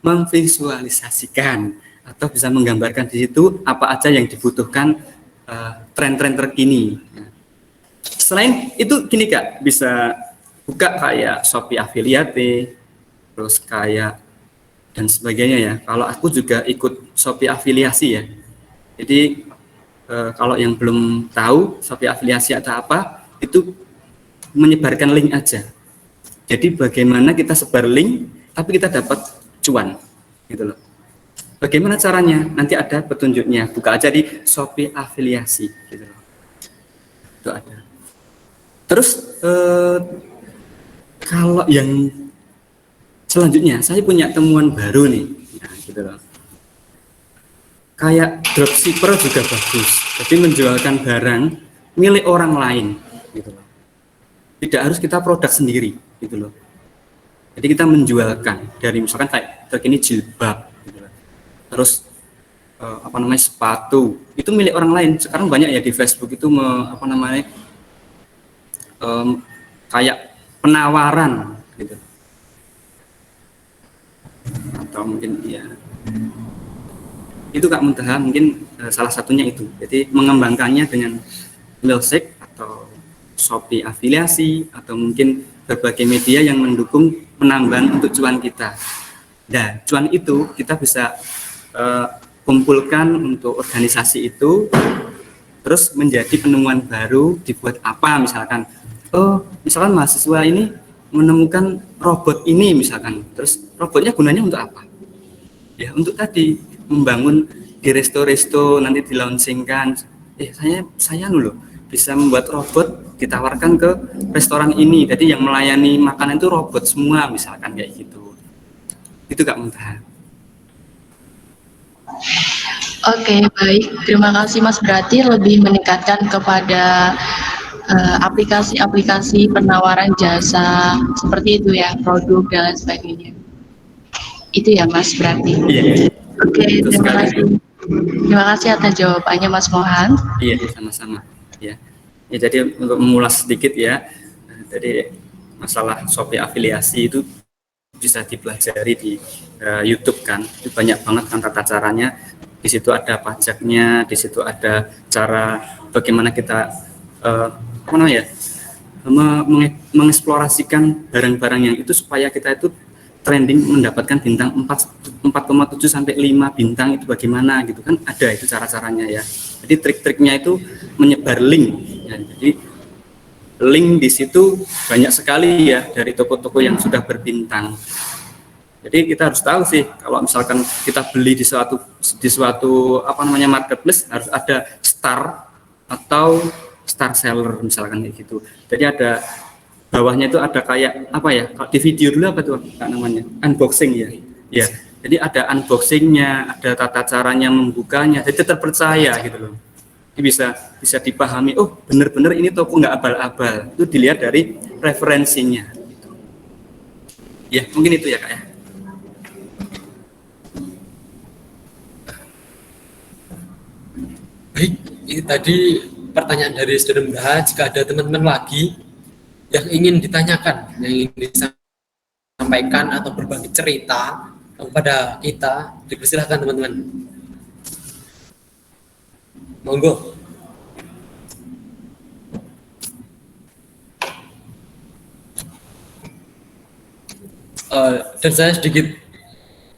memvisualisasikan atau bisa menggambarkan di situ apa aja yang dibutuhkan tren-tren terkini. Selain itu gini Kak, bisa buka kayak Shopee Affiliate, terus kayak dan sebagainya ya. Kalau aku juga ikut Shopee afiliasi ya. Jadi kalau yang belum tahu Shopee afiliasi atau apa, itu menyebarkan link aja. Jadi bagaimana kita sebar link tapi kita dapat cuan gitu loh. Bagaimana caranya? Nanti ada petunjuknya. Buka aja di Shopee afiliasi gitu loh. Itu ada. Terus kalau yang selanjutnya saya punya temuan baru nih. Nah, gitu loh. Kayak dropshipper juga bagus. Jadi menjualkan barang milik orang lain gitu loh. Tidak harus kita produk sendiri gitu loh. Jadi kita menjualkan dari misalkan kayak terkini jilbab gitu loh. Terus sepatu itu milik orang lain. Sekarang banyak ya di Facebook itu kayak penawaran gitu. Atau mungkin ya itu Kak Muntaha mungkin salah satunya itu. Jadi mengembangkannya dengan Milkshake atau Shopee afiliasi atau mungkin berbagai media yang mendukung penambahan untuk cuan kita. Dan cuan itu kita bisa kumpulkan untuk organisasi itu, terus menjadi penemuan baru dibuat apa misalkan. Misalkan mahasiswa ini menemukan robot ini misalkan, terus robotnya gunanya untuk apa? Ya untuk tadi membangun di resto-resto nanti dilaunchingkan. Saya loh bisa membuat robot ditawarkan ke restoran ini. Jadi yang melayani makanan itu robot semua misalkan kayak gitu. Itu Kak Muntaha. Oke, baik. Terima kasih Mas. Berarti lebih meningkatkan kepada aplikasi-aplikasi penawaran jasa seperti itu ya, produk dan lain sebagainya. Itu ya Mas berarti. Iya. Oke, terima kasih. Terima kasih atas jawabannya Mas Mohan. Iya, sama-sama. Ya, jadi untuk mengulas sedikit ya, jadi masalah Shopee afiliasi itu bisa dipelajari di YouTube kan, itu banyak banget kan tata caranya. Di situ ada pajaknya, di situ ada cara bagaimana kita mengeksplorasikan barang-barang yang itu supaya kita itu trending mendapatkan bintang 4,7 sampai 5 bintang itu bagaimana gitu kan, ada itu cara-caranya ya. Jadi trik-triknya itu menyebar link ya. Jadi link di situ banyak sekali ya dari toko-toko yang sudah berbintang. Jadi kita harus tahu sih kalau misalkan kita beli di suatu marketplace harus ada star atau star seller misalkan kayak gitu. Jadi ada bawahnya itu ada kayak apa ya, di video dulu apa tuh namanya, unboxing ya. Ya, jadi ada unboxingnya, ada tata caranya membukanya, jadi terpercaya gitu loh. Jadi bisa dipahami, oh benar-benar ini toko nggak abal-abal, itu dilihat dari referensinya. Gitu. Ya mungkin itu ya Kak ya. Baik, ini tadi pertanyaan dari Saudara Muntaha. Jika ada teman-teman lagi yang ingin ditanyakan, yang ingin disampaikan atau berbagi cerita kepada kita, dipersilahkan teman-teman. Monggo. Dan saya sedikit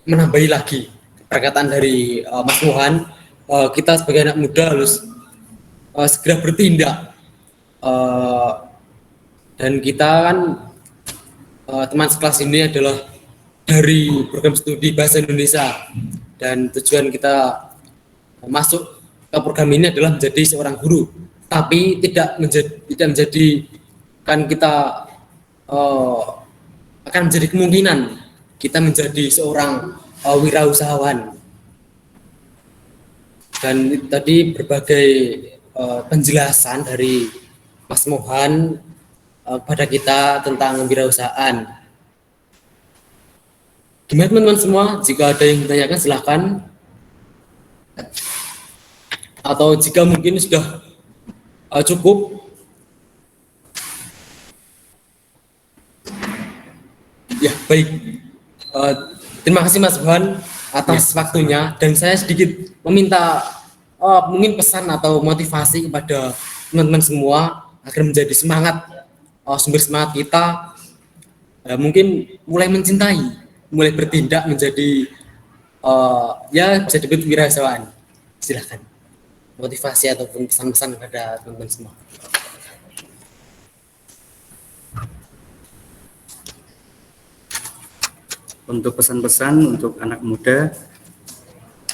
menambahi lagi perkataan dari Mas Mohan. Kita sebagai anak muda harus segera bertindak, dan kita kan teman sekelas ini adalah dari program studi bahasa Indonesia, dan tujuan kita masuk ke program ini adalah menjadi seorang guru, tapi tidak menjadikan kita akan menjadi kemungkinan kita menjadi seorang wirausahawan. Dan tadi berbagai penjelasan dari Mas Mohan kepada kita tentang wirausahaan. Gimana teman-teman semua? Jika ada yang ditanyakan silahkan. Atau jika mungkin sudah cukup. Ya baik. Terima kasih Mas Mohan atas waktunya, dan saya sedikit meminta mungkin pesan atau motivasi kepada teman-teman semua agar menjadi semangat, sumber semangat kita mungkin mulai mencintai, mulai bertindak menjadi ya bisa disebut wirausahaan. Silahkan motivasi ataupun pesan-pesan kepada teman-teman semua. Untuk pesan-pesan untuk anak muda,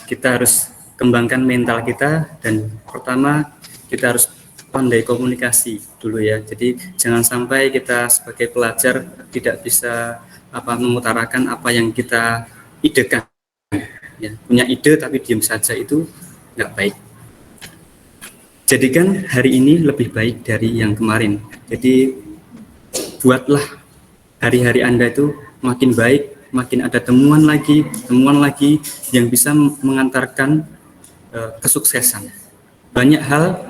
kita harus kembangkan mental kita, dan pertama kita harus pandai komunikasi dulu ya. Jadi jangan sampai kita sebagai pelajar tidak bisa mengutarakan apa yang kita idekan. Ya, punya ide tapi diam saja itu nggak baik. Jadikan hari ini lebih baik dari yang kemarin. Jadi buatlah hari-hari Anda itu makin baik, makin ada temuan lagi yang bisa mengantarkan kesuksesan. Banyak hal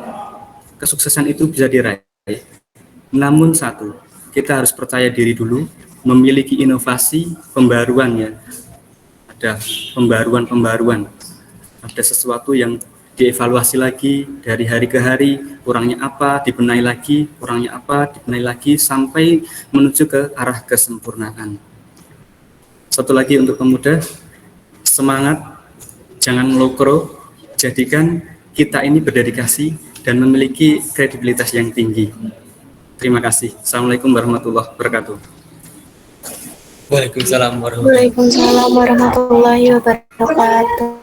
kesuksesan itu bisa diraih. Namun satu, kita harus percaya diri dulu, memiliki inovasi, pembaruan ya. Ada pembaruan, ada sesuatu yang dievaluasi lagi dari hari ke hari, kurangnya apa, dibenahi lagi, sampai menuju ke arah kesempurnaan. Satu lagi untuk pemuda, semangat, jangan lokro, jadikan kita ini berdedikasi dan memiliki kredibilitas yang tinggi. Terima kasih. Assalamualaikum warahmatullahi wabarakatuh. Waalaikumsalam warahmatullahi Waalaikumsalam warahmatullahi wabarakatuh.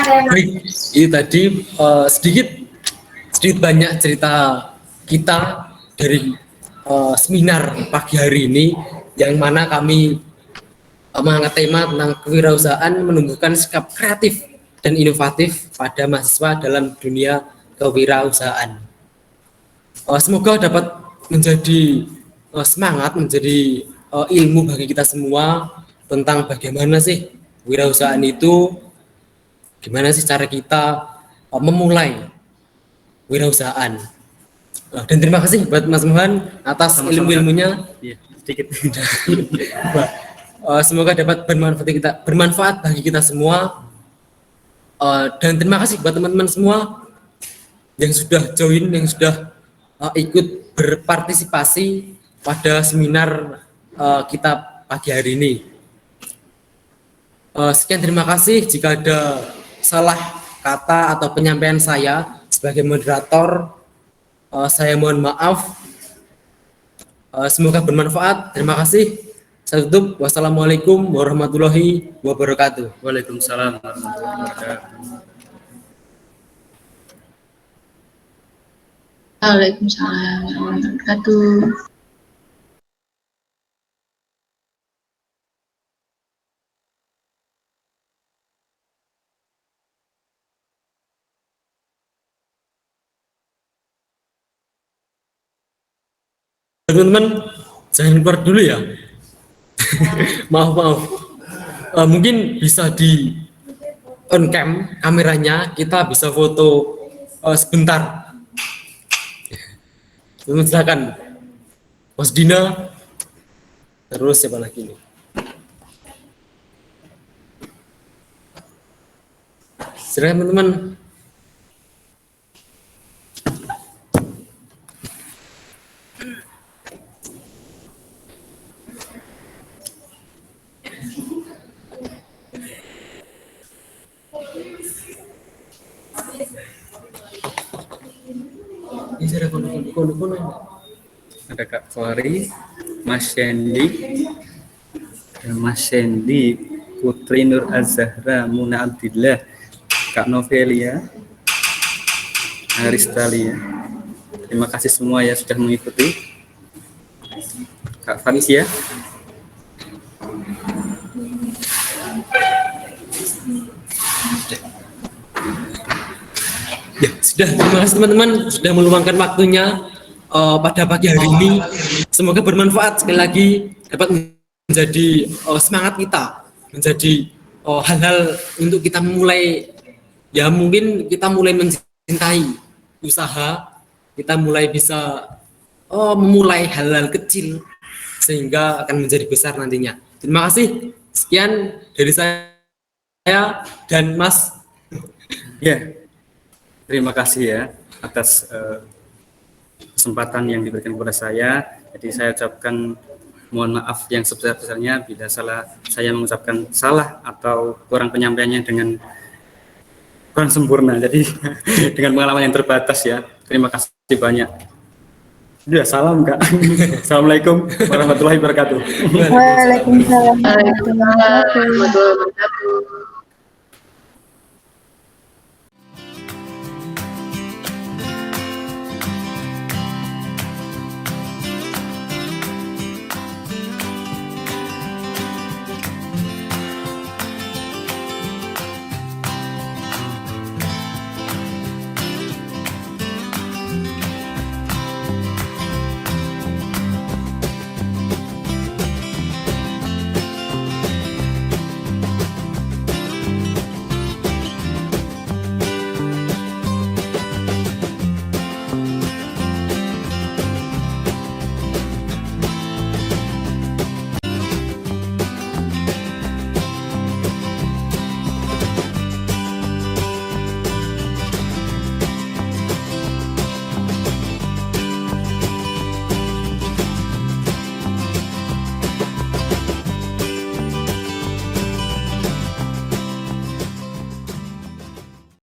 Baik, ini tadi sedikit banyak cerita kita dari seminar pagi hari ini, yang mana kami mengangkat tema tentang kewirausahaan menumbuhkan sikap kreatif dan inovatif pada mahasiswa dalam dunia kewirausahaan. Semoga dapat menjadi semangat, menjadi ilmu bagi kita semua tentang bagaimana sih wirausahaan itu, gimana sih cara kita memulai wirausahaan. Dan terima kasih buat Mas Mohan atas ilmu-ilmunya. Iya, sedikit. Semoga dapat bermanfaat bagi kita semua. Dan terima kasih buat teman-teman semua yang sudah join, yang sudah ikut berpartisipasi pada seminar kita pagi hari ini. Sekian, terima kasih. Jika ada salah kata atau penyampaian saya sebagai moderator, saya mohon maaf. Semoga bermanfaat. Terima kasih. Saya tutup. Wassalamualaikum warahmatullahi wabarakatuh. Waalaikumsalam warahmatullahi wabarakatuh. Waalaikumsalam warahmatullahi wabarakatuh. Teman-teman, jangan keluar dulu ya. maaf. Mungkin bisa di on cam kameranya, kita bisa foto sebentar. Silakan, Mas Dina. Terus siapa lagi nih? Silakan teman-teman. Ada Kak Fari, Mas Shendi, Putri Nur Az-Zahra, Muna Abdillah, Kak Novelia, Aristalia. Terima kasih semua ya sudah mengikuti. Kak Fanicia. Ya, sudah. Terima kasih teman-teman sudah meluangkan waktunya pada pagi hari ini. Semoga bermanfaat. Sekali lagi dapat menjadi semangat kita, menjadi hal-hal untuk kita memulai, ya mungkin kita mulai mencintai usaha, kita mulai bisa memulai hal-hal kecil sehingga akan menjadi besar nantinya. Terima kasih. Sekian dari saya dan Mas. Ya. Terima kasih ya atas kesempatan yang diberikan kepada saya. Jadi saya ucapkan mohon maaf yang sebesar-besarnya bila saya mengucapkan salah atau kurang penyampaiannya dengan kurang sempurna. Jadi dengan pengalaman yang terbatas ya. Terima kasih banyak. Ya, salam Kak. Assalamualaikum warahmatullahi wabarakatuh. Waalaikumsalam warahmatullahi wabarakatuh. Warahmatullahi wabarakatuh.